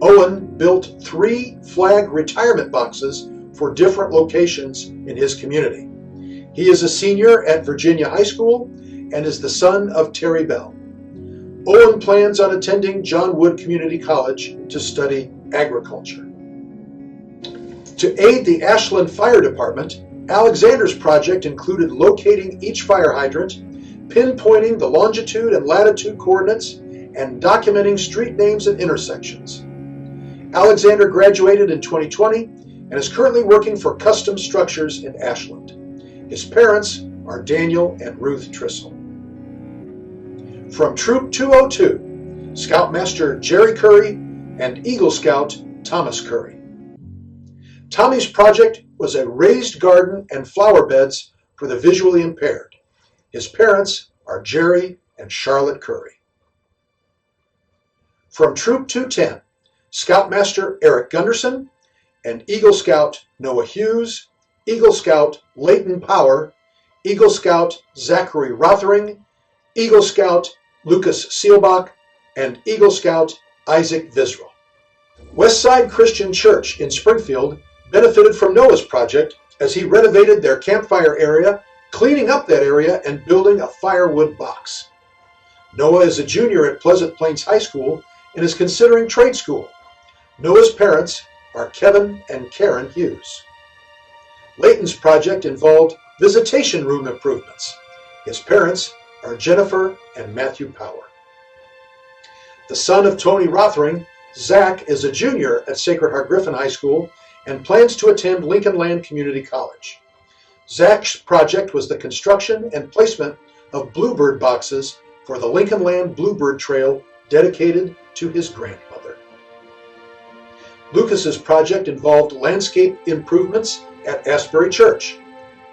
Owen built 3 flag retirement boxes for different locations in his community. He is a senior at Virginia High School and is the son of Terry Bell. Owen plans on attending John Wood Community College to study agriculture. To aid the Ashland Fire Department, Alexander's project included locating each fire hydrant, pinpointing the longitude and latitude coordinates, and documenting street names and intersections. Alexander graduated in 2020 and is currently working for Custom Structures in Ashland. His parents are Daniel and Ruth Trissel. From Troop 202, Scoutmaster Jerry Curry and Eagle Scout Thomas Curry. Tommy's project was a raised garden and flower beds for the visually impaired. His parents are Jerry and Charlotte Curry. From Troop 210, Scoutmaster Eric Gunderson and Eagle Scout Noah Hughes, Eagle Scout Leighton Power, Eagle Scout Zachary Rothering, Eagle Scout Lucas Seelbach, and Eagle Scout Isaac Visral. Westside Christian Church in Springfield benefited from Noah's project as he renovated their campfire area, cleaning up that area and building a firewood box. Noah is a junior at Pleasant Plains High School and is considering trade school. Noah's parents are Kevin and Karen Hughes. Leighton's project involved visitation room improvements. His parents are Jennifer and Matthew Power. The son of Tony Rothering, Zach is a junior at Sacred Heart Griffin High School and plans to attend Lincoln Land Community College. Zach's project was the construction and placement of bluebird boxes for the Lincoln Land Bluebird Trail dedicated to his grandmother. Lucas's project involved landscape improvements at Asbury Church.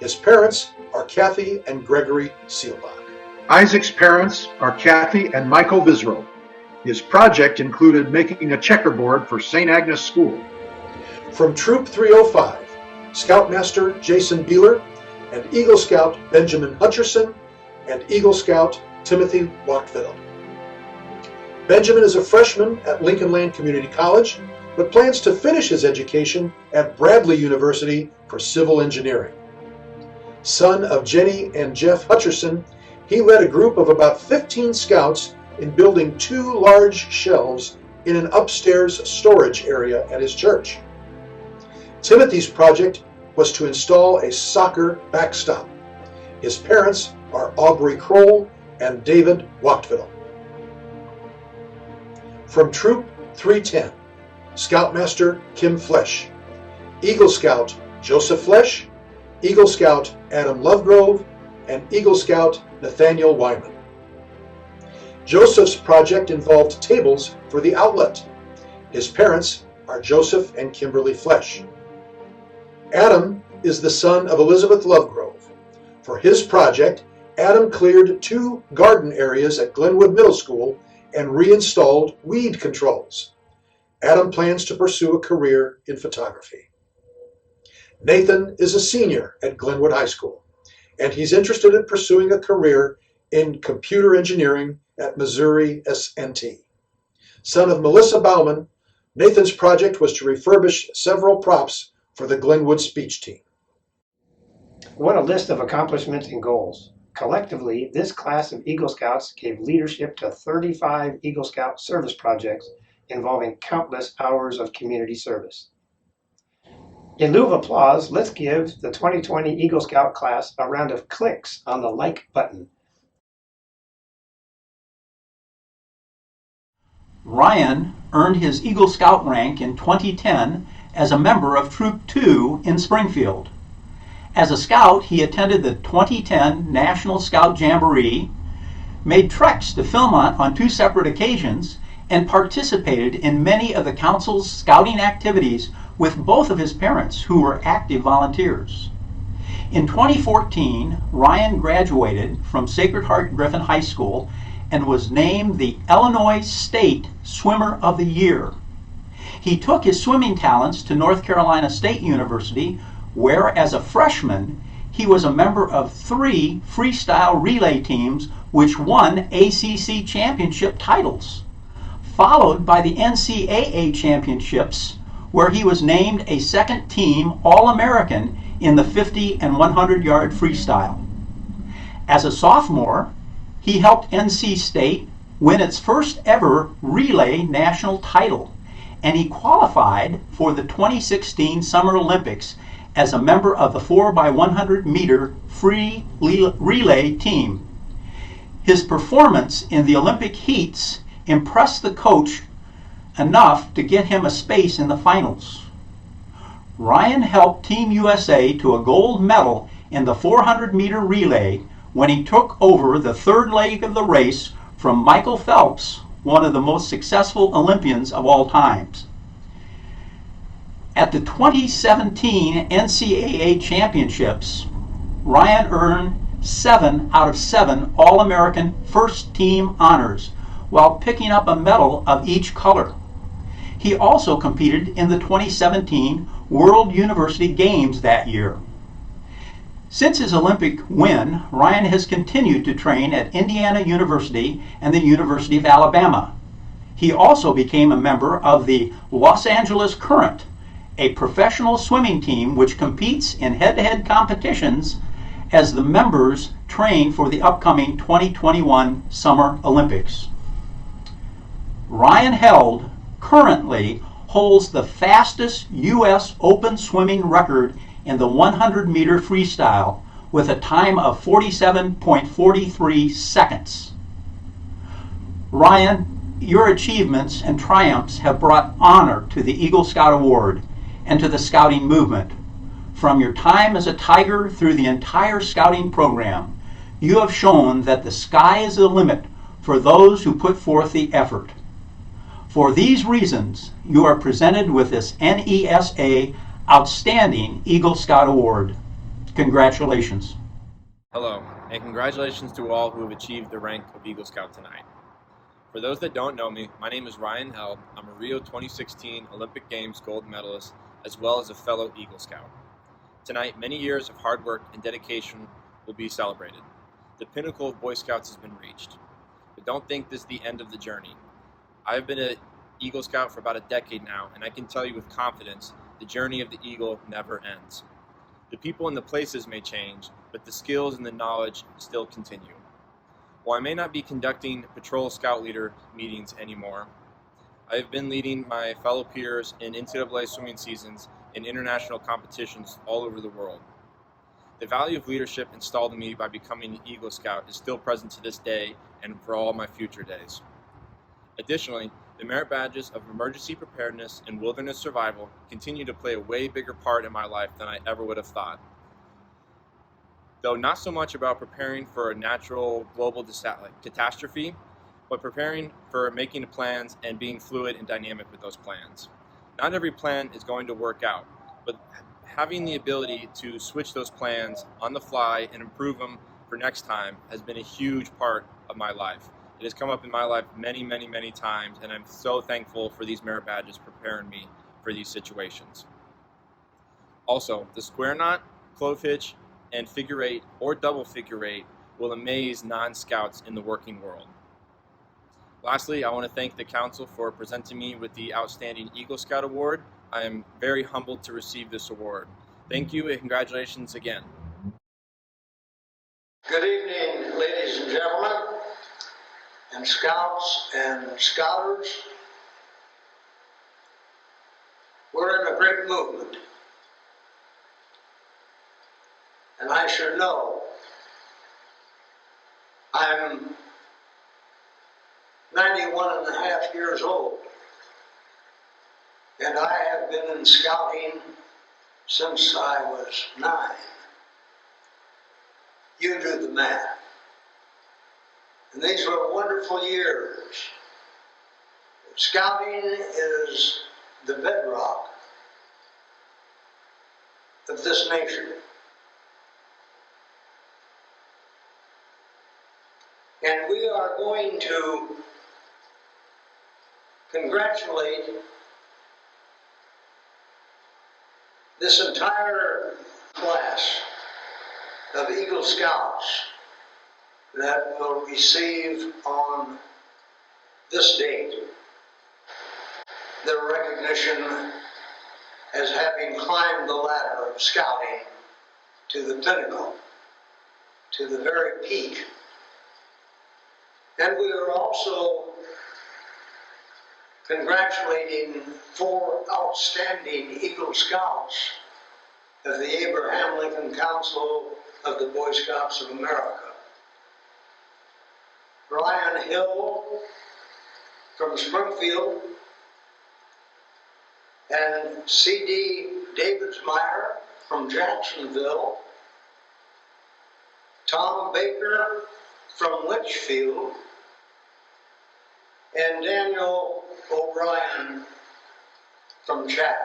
His parents are Kathy and Gregory Seelbach. Isaac's parents are Kathy and Michael Visro. His project included making a checkerboard for St. Agnes School. From Troop 305, Scoutmaster Jason Beeler and Eagle Scout Benjamin Hutcherson and Eagle Scout Timothy Wachtvidel. Benjamin is a freshman at Lincoln Land Community College, but plans to finish his education at Bradley University for civil engineering. Son of Jenny and Jeff Hutcherson, he led a group of about 15 scouts in building 2 large shelves in an upstairs storage area at his church. Timothy's project was to install a soccer backstop. His parents are Aubrey Kroll and David Wachtvidel. From Troop 310, Scoutmaster Kim Flesh, Eagle Scout Joseph Flesh, Eagle Scout Adam Lovegrove, and Eagle Scout Nathaniel Wyman. Joseph's project involved tables for the outlet. His parents are Joseph and Kimberly Flesh. Adam is the son of Elizabeth Lovegrove. For his project, Adam cleared 2 garden areas at Glenwood Middle School and reinstalled weed controls. Adam plans to pursue a career in photography. Nathan is a senior at Glenwood High School, and he's interested in pursuing a career in computer engineering at Missouri S&T. Son of Melissa Bauman, Nathan's project was to refurbish several props for the Glenwood speech team. What a list of accomplishments and goals. Collectively, this class of Eagle Scouts gave leadership to 35 Eagle Scout service projects involving countless hours of community service. In lieu of applause, let's give the 2020 Eagle Scout class a round of clicks on the like button. Ryan earned his Eagle Scout rank in 2010 as a member of Troop 2 in Springfield. As a scout, he attended the 2010 National Scout Jamboree, made treks to Philmont on 2 separate occasions, and participated in many of the council's scouting activities with both of his parents, who were active volunteers. In 2014, Ryan graduated from Sacred Heart Griffin High School and was named the Illinois State Swimmer of the Year. He took his swimming talents to North Carolina State University, where as a freshman, he was a member of 3 freestyle relay teams which won ACC championship titles, followed by the NCAA championships, where he was named a second-team All-American in the 50 and 100-yard freestyle. As a sophomore, he helped NC State win its first ever relay national title, and he qualified for the 2016 Summer Olympics as a member of the 4x100 meter free relay team. His performance in the Olympic heats impressed the coach enough to get him a space in the finals. Ryan helped Team USA to a gold medal in the 400 meter relay when he took over the 3rd leg of the race from Michael Phelps, one of the most successful Olympians of all times. At the 2017 NCAA Championships, Ryan earned 7 out of 7 All-American First Team honors while picking up a medal of each color. He also competed in the 2017 World University Games that year. Since his Olympic win, Ryan has continued to train at Indiana University and the University of Alabama. He also became a member of the Los Angeles Current, a professional swimming team which competes in head-to-head competitions as the members train for the upcoming 2021 Summer Olympics. Ryan Held currently holds the fastest U.S. open swimming record in the 100-meter freestyle with a time of 47.43 seconds. Ryan, your achievements and triumphs have brought honor to the Eagle Scout Award and to the scouting movement. From your time as a Tiger through the entire scouting program, you have shown that the sky is the limit for those who put forth the effort. For these reasons, you are presented with this NESA Outstanding Eagle Scout Award. Congratulations. Hello, and congratulations to all who have achieved the rank of Eagle Scout tonight. For those that don't know me, my name is Ryan Held. I'm a Rio 2016 Olympic Games gold medalist, as well as a fellow Eagle Scout. Tonight, many years of hard work and dedication will be celebrated. The pinnacle of Boy Scouts has been reached. But don't think this is the end of the journey. I've been an Eagle Scout for about a decade now, and I can tell you with confidence, the journey of the Eagle never ends. The people and the places may change, but the skills and the knowledge still continue. While I may not be conducting patrol scout leader meetings anymore, I have been leading my fellow peers in NCAA swimming seasons and international competitions all over the world. The value of leadership installed in me by becoming an Eagle Scout is still present to this day and for all my future days. Additionally, the merit badges of emergency preparedness and wilderness survival continue to play a way bigger part in my life than I ever would have thought. Though not so much about preparing for a natural global catastrophe, but preparing for making plans and being fluid and dynamic with those plans. Not every plan is going to work out, but having the ability to switch those plans on the fly and improve them for next time has been a huge part of my life. It has come up in my life many, many, many times, and I'm so thankful for these merit badges preparing me for these situations. Also, the square knot, clove hitch, and figure eight or double figure eight will amaze non-scouts in the working world. Lastly, I want to thank the Council for presenting me with the Outstanding Eagle Scout Award. I am very humbled to receive this award. Thank you and congratulations again. Good evening, ladies and gentlemen, and scouts and scouters. We're in a great movement. And I should know, I'm 91 and a half years old, and I have been in scouting since I was 9. You do the math. And these were wonderful years. Scouting is the bedrock of this nation. And we are going to congratulate this entire class of Eagle Scouts that will receive on this date their recognition as having climbed the ladder of scouting to the pinnacle, to the very peak. And we are also congratulating 4 outstanding Eagle Scouts of the Abraham Lincoln Council of the Boy Scouts of America. Ryan Hill from Springfield and C.D. Davidsmeyer from Jacksonville, Tom Baker from Litchfield, and Daniel O'Brien from Chad.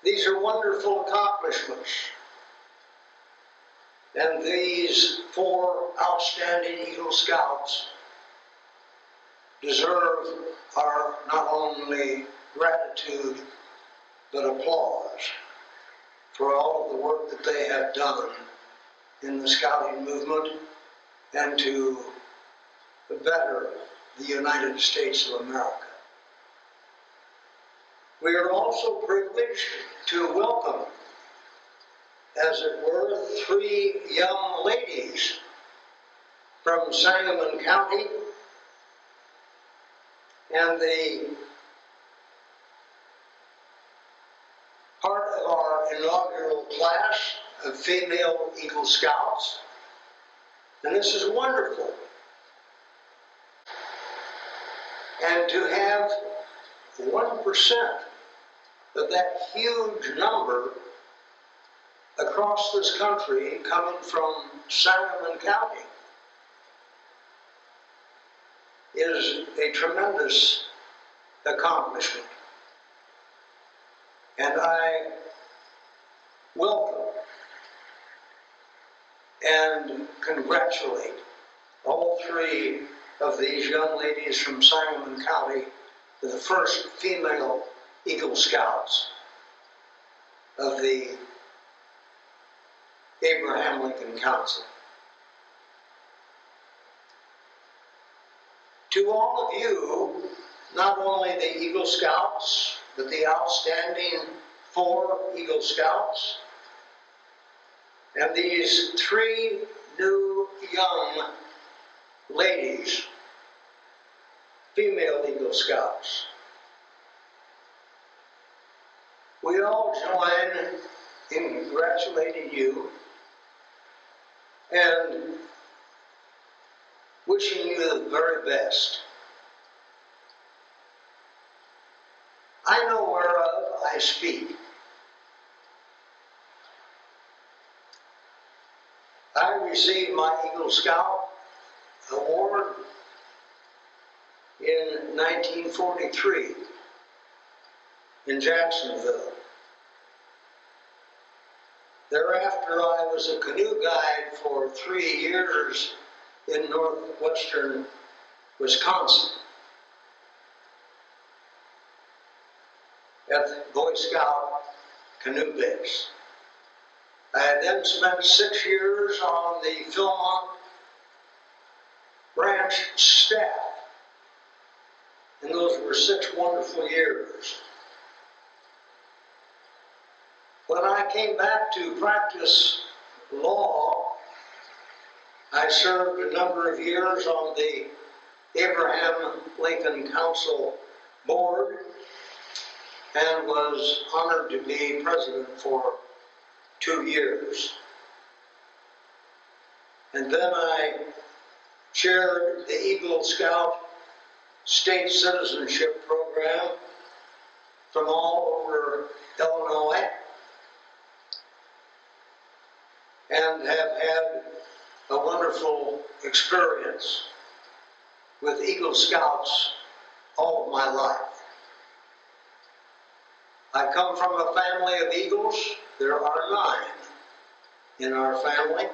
These are wonderful accomplishments, and these 4 outstanding Eagle Scouts deserve our not only gratitude but applause for all of the work that they have done in the scouting movement and to better the United States of America. We are also privileged to welcome, as it were, 3 young ladies from Sangamon County, and the part of our inaugural class of female Eagle Scouts. And this is wonderful. And to have 1% of that huge number across this country coming from Sangamon County is a tremendous accomplishment. And I welcome and congratulate all 3 of these young ladies from Sangamon County, the first female Eagle Scouts of the Abraham Lincoln Council. To all of you, not only the Eagle Scouts, but the outstanding 4 Eagle Scouts, and these 3 new young ladies, female Eagle Scouts. We all join in congratulating you and wishing you the very best. I know whereof I speak. I received my Eagle Scout award in 1943 in Jacksonville. Thereafter, I was a canoe guide for 3 years in northwestern Wisconsin at the Boy Scout Canoe Base. I had then spent 6 years on the Philmont Ranch staff, and those were 6 wonderful years. When I came back to practice law, I served a number of years on the Abraham Lincoln Council Board and was honored to be president for 2 years. And then I chaired the Eagle Scout State Citizenship Program from all over Illinois, and have had a wonderful experience with Eagle Scouts all of my life. I come from a family of Eagles. There are 9 in our family,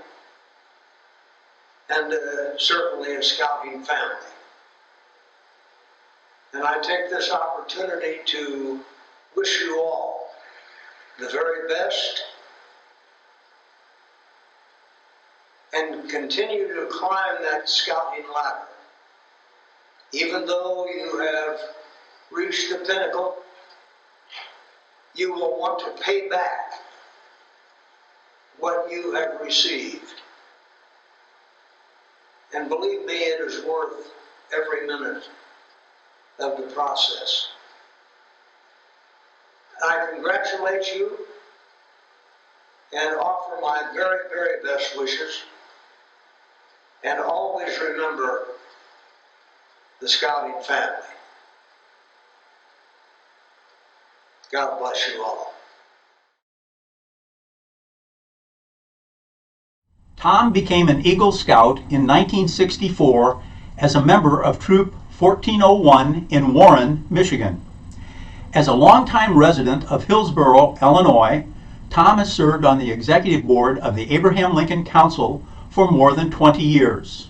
and certainly a scouting family. And I take this opportunity to wish you all the very best and continue to climb that scouting ladder. Even though you have reached the pinnacle, you will want to pay back what you have received. And believe me, it is worth every minute of the process. I congratulate you and offer my very, very best wishes. And always remember the scouting family. God bless you all. Tom became an Eagle Scout in 1964 as a member of Troop 1401 in Warren, Michigan. As a longtime resident of Hillsboro, Illinois, Tom has served on the executive board of the Abraham Lincoln Council for more than 20 years.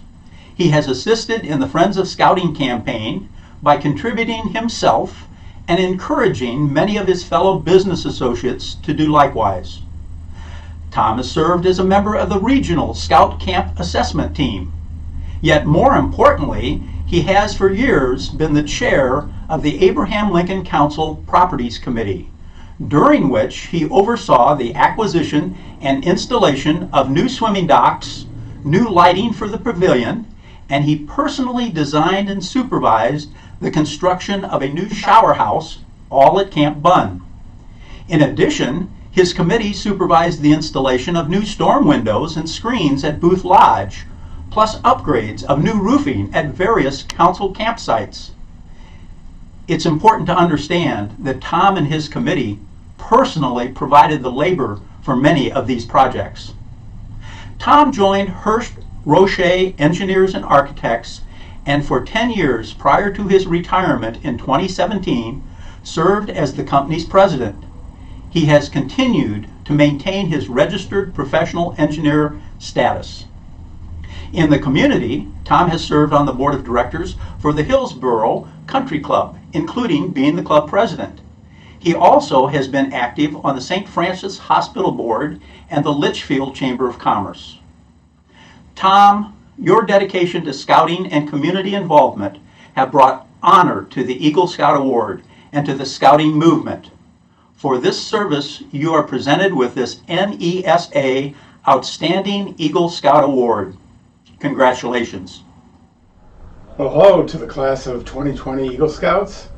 He has assisted in the Friends of Scouting campaign by contributing himself and encouraging many of his fellow business associates to do likewise. Tom has served as a member of the Regional Scout Camp Assessment Team. Yet more importantly, he has for years been the chair of the Abraham Lincoln Council Properties Committee, during which he oversaw the acquisition and installation of new swimming docks, new lighting for the pavilion, and he personally designed and supervised the construction of a new shower house, all at Camp Bunn. In addition, his committee supervised the installation of new storm windows and screens at Booth Lodge, plus upgrades of new roofing at various council campsites. It's important to understand that Tom and his committee personally provided the labor for many of these projects. Tom joined Hearst Roche Engineers and Architects, and for 10 years prior to his retirement in 2017, served as the company's president. He has continued to maintain his registered professional engineer status. In the community, Tom has served on the board of directors for the Hillsboro Country Club, including being the club president. He also has been active on the St. Francis Hospital Board and the Litchfield Chamber of Commerce. Tom, your dedication to scouting and community involvement have brought honor to the Eagle Scout Award and to the scouting movement. For this service, you are presented with this NESA Outstanding Eagle Scout Award. Congratulations. Well, hello to the class of 2020 Eagle Scouts.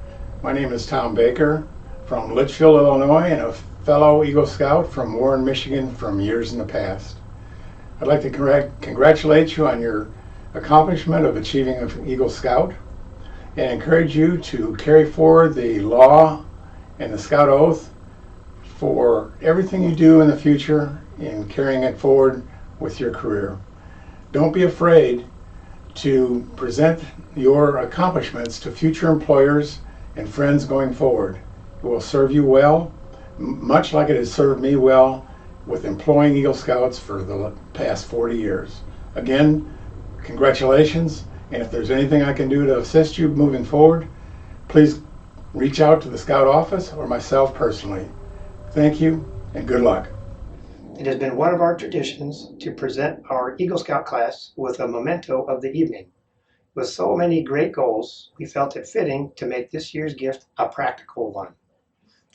My name is Tom Baker from Litchfield, Illinois, and a fellow Eagle Scout from Warren, Michigan from years in the past. I'd like to congratulate you on your accomplishment of achieving an Eagle Scout and encourage you to carry forward the law and the Scout Oath for everything you do in the future in carrying it forward with your career. Don't be afraid to present your accomplishments to future employers and friends going forward. It will serve you well, much like it has served me well with employing Eagle Scouts for the past 40 years. Again, congratulations, and if there's anything I can do to assist you moving forward, please reach out to the Scout office or myself personally. Thank you, and good luck. It has been one of our traditions to present our Eagle Scout class with a memento of the evening. With so many great goals, we felt it fitting to make this year's gift a practical one.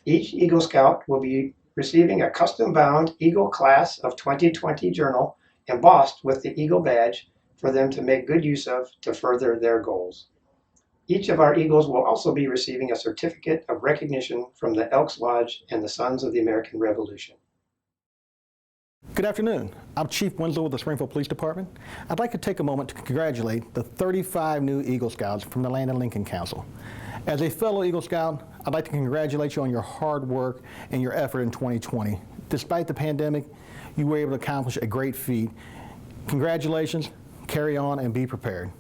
Each Eagle Scout will be receiving a custom-bound Eagle Class of 2020 journal embossed with the Eagle badge for them to make good use of to further their goals. Each of our Eagles will also be receiving a certificate of recognition from the Elks Lodge and the Sons of the American Revolution. Good afternoon. I'm Chief Winslow with the Springfield Police Department. I'd like to take a moment to congratulate the 35 new Eagle Scouts from the Land and Lincoln Council. As a fellow Eagle Scout, I'd like to congratulate you on your hard work and your effort in 2020. Despite the pandemic, you were able to accomplish a great feat. Congratulations, carry on, and be prepared.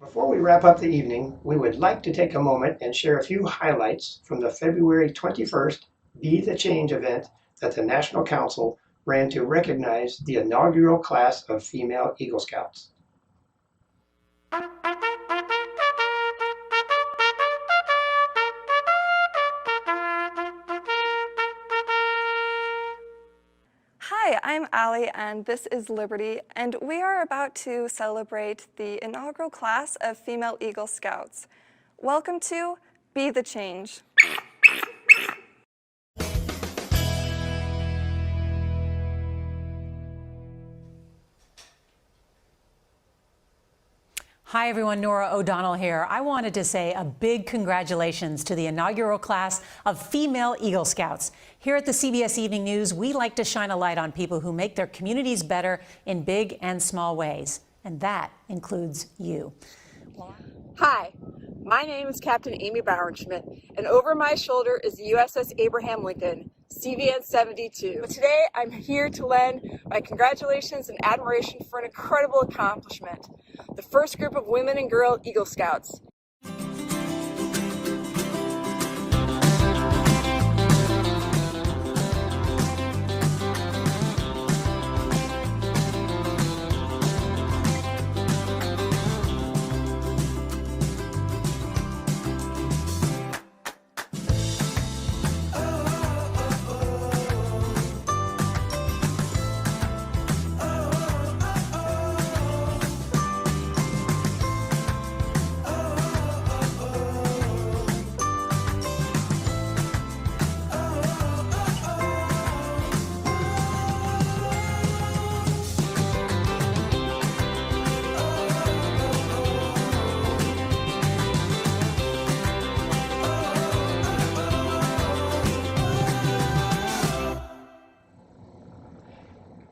Before we wrap up the evening, we would like to take a moment and share a few highlights from the February 21st Be the Change event that the National Council ran to recognize the inaugural class of female Eagle Scouts. Hi, I'm Allie and this is Liberty, and we are about to celebrate the inaugural class of female Eagle Scouts. Welcome to Be the Change. Hi everyone, Nora O'Donnell here. I wanted to say a big congratulations to the inaugural class of female Eagle Scouts. Here at the CBS Evening News, we like to shine a light on people who make their communities better in big and small ways. And that includes you. Hi, my name is Captain Amy Bauernschmidt, and over my shoulder is the USS Abraham Lincoln, CVN 72. Today, I'm here to lend my congratulations and admiration for an incredible accomplishment. The first group of women and girl Eagle Scouts.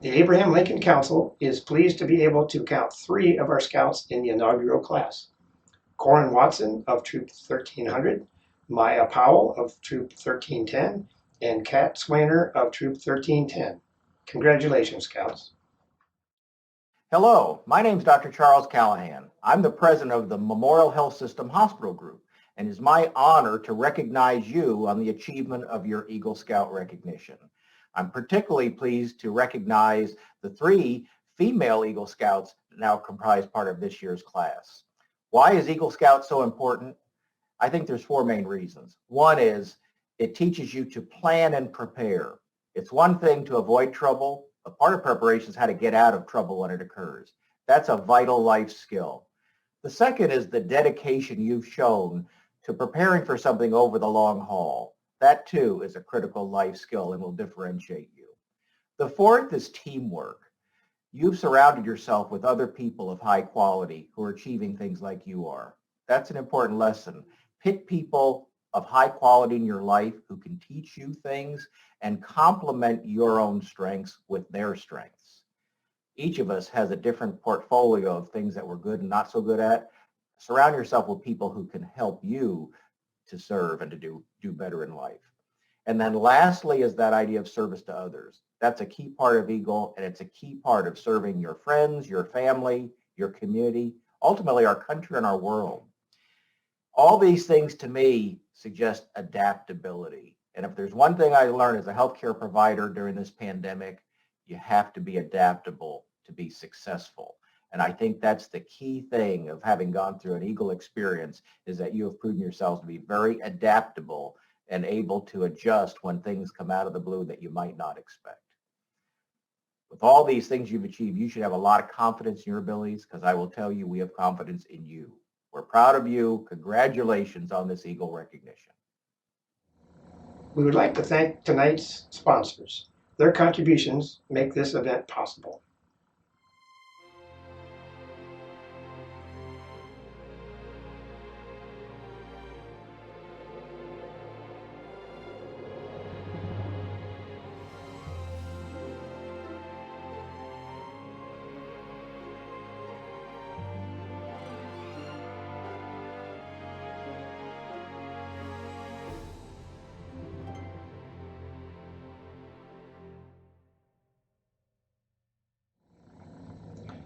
The Abraham Lincoln Council is pleased to be able to count 3 of our scouts in the inaugural class. Corin Watson of Troop 1300, Maya Powell of Troop 1310, and Kat Swainer of Troop 1310. Congratulations, Scouts. Hello, my name is Dr. Charles Callahan. I'm the president of the Memorial Health System Hospital Group, and it's my honor to recognize you on the achievement of your Eagle Scout recognition. I'm particularly pleased to recognize the 3 female Eagle Scouts that now comprise part of this year's class. Why is Eagle Scout so important? I think there's 4 main reasons. One is it teaches you to plan and prepare. It's one thing to avoid trouble, but part of preparation is how to get out of trouble when it occurs. That's a vital life skill. The second is the dedication you've shown to preparing for something over the long haul. That too is a critical life skill and will differentiate you. The fourth is teamwork. You've surrounded yourself with other people of high quality who are achieving things like you are. That's an important lesson. Pick people of high quality in your life who can teach you things and complement your own strengths with their strengths. Each of us has a different portfolio of things that we're good and not so good at. Surround yourself with people who can help you to serve and to do better in life. And then lastly is that idea of service to others. That's a key part of Eagle, and it's a key part of serving your friends, your family, your community, ultimately our country and our world. All these things to me suggest adaptability. And if there's one thing I learned as a healthcare provider during this pandemic, you have to be adaptable to be successful. And I think that's the key thing of having gone through an Eagle experience, is that you have proven yourselves to be very adaptable and able to adjust when things come out of the blue that you might not expect. With all these things you've achieved, you should have a lot of confidence in your abilities, because I will tell you, we have confidence in you. We're proud of you. Congratulations on this Eagle recognition. We would like to thank tonight's sponsors. Their contributions make this event possible.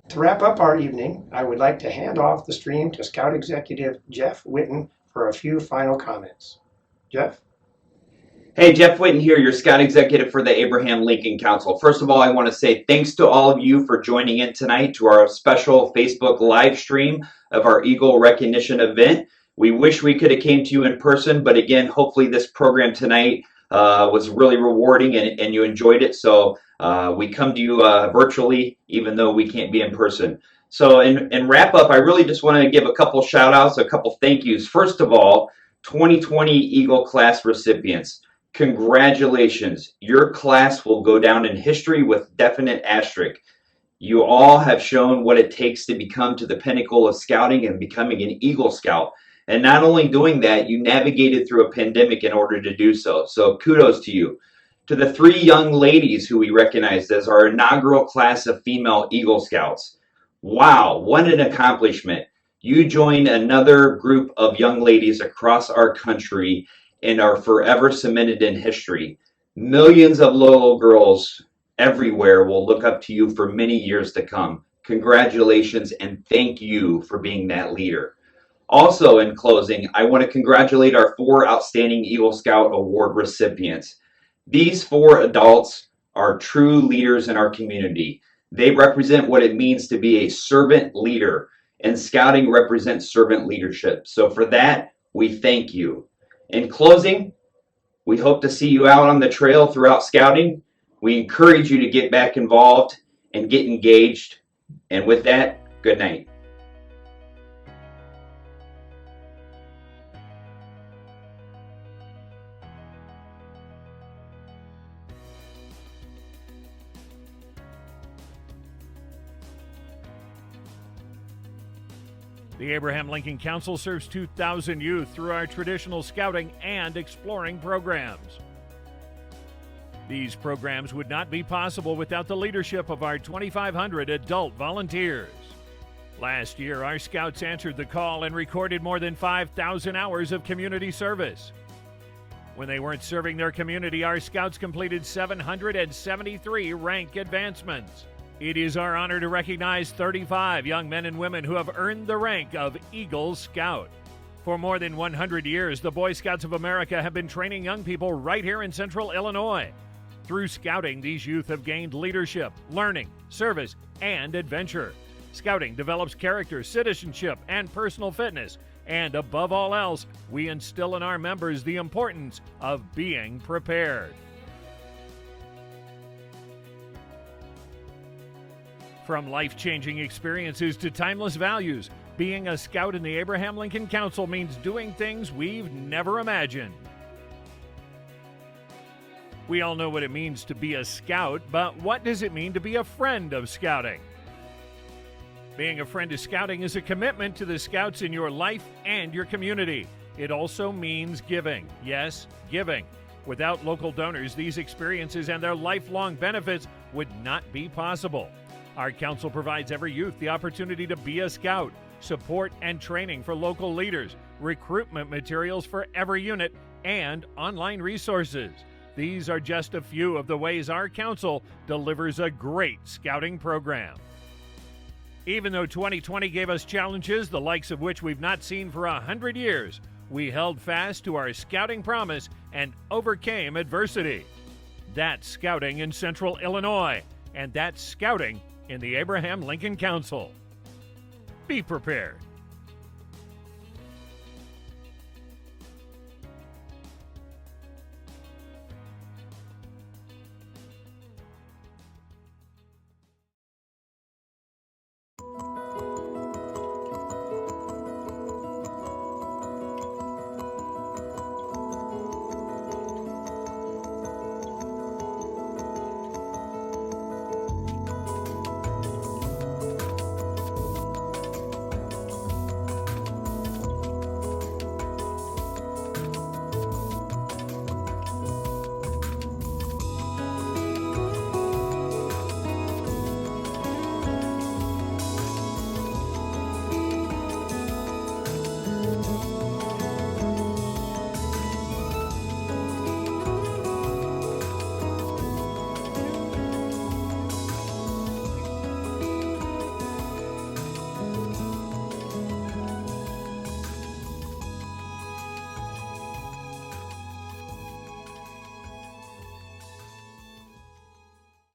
To wrap up our evening, I would like to hand off the stream to Scout Executive Jeff Witten for a few final comments. Jeff? Hey, Jeff Witten here, your Scout Executive for the Abraham Lincoln Council. First of all, I want to say thanks to all of you for joining in tonight to our special Facebook live stream of our Eagle Recognition event. We wish we could have came to you in person, but again, hopefully this program tonight was really rewarding and you enjoyed it. So we come to you virtually, even though we can't be in person. So in wrap up, I really just want to give a couple shout outs, a couple thank yous. First of all, 2020 Eagle class recipients, congratulations. Your class will go down in history with definite asterisk. You all have shown what it takes to become to the pinnacle of scouting and becoming an Eagle Scout. And not only doing that, you navigated through a pandemic in order to do so. So kudos to you. To the 3 young ladies who we recognized as our inaugural class of female Eagle Scouts. Wow, what an accomplishment. You joined another group of young ladies across our country and are forever cemented in history. Millions of little girls everywhere will look up to you for many years to come. Congratulations and thank you for being that leader. Also, in closing, I want to congratulate our 4 outstanding Eagle Scout Award recipients. These 4 adults are true leaders in our community. They represent what it means to be a servant leader, and Scouting represents servant leadership. So for that, we thank you. In closing, we hope to see you out on the trail throughout Scouting. We encourage you to get back involved and get engaged. And with that, good night. The Abraham Lincoln Council serves 2,000 youth through our traditional scouting and exploring programs. These programs would not be possible without the leadership of our 2,500 adult volunteers. Last year, our scouts answered the call and recorded more than 5,000 hours of community service. When they weren't serving their community, our scouts completed 773 rank advancements. It is our honor to recognize 35 young men and women who have earned the rank of Eagle Scout. For more than 100 years, the Boy Scouts of America have been training young people right here in Central Illinois. Through Scouting, these youth have gained leadership, learning, service, and adventure. Scouting develops character, citizenship, and personal fitness. And above all else, we instill in our members the importance of being prepared. From life-changing experiences to timeless values, being a Scout in the Abraham Lincoln Council means doing things we've never imagined. We all know what it means to be a Scout, but what does it mean to be a friend of Scouting? Being a friend of Scouting is a commitment to the Scouts in your life and your community. It also means giving. Yes, giving. Without local donors, these experiences and their lifelong benefits would not be possible. Our council provides every youth the opportunity to be a Scout, support and training for local leaders, recruitment materials for every unit, and online resources. These are just a few of the ways our council delivers a great Scouting program. Even though 2020 gave us challenges, the likes of which we've not seen for 100 years, we held fast to our Scouting promise and overcame adversity. That's Scouting in Central Illinois, and that's Scouting in the Abraham Lincoln Council. Be prepared.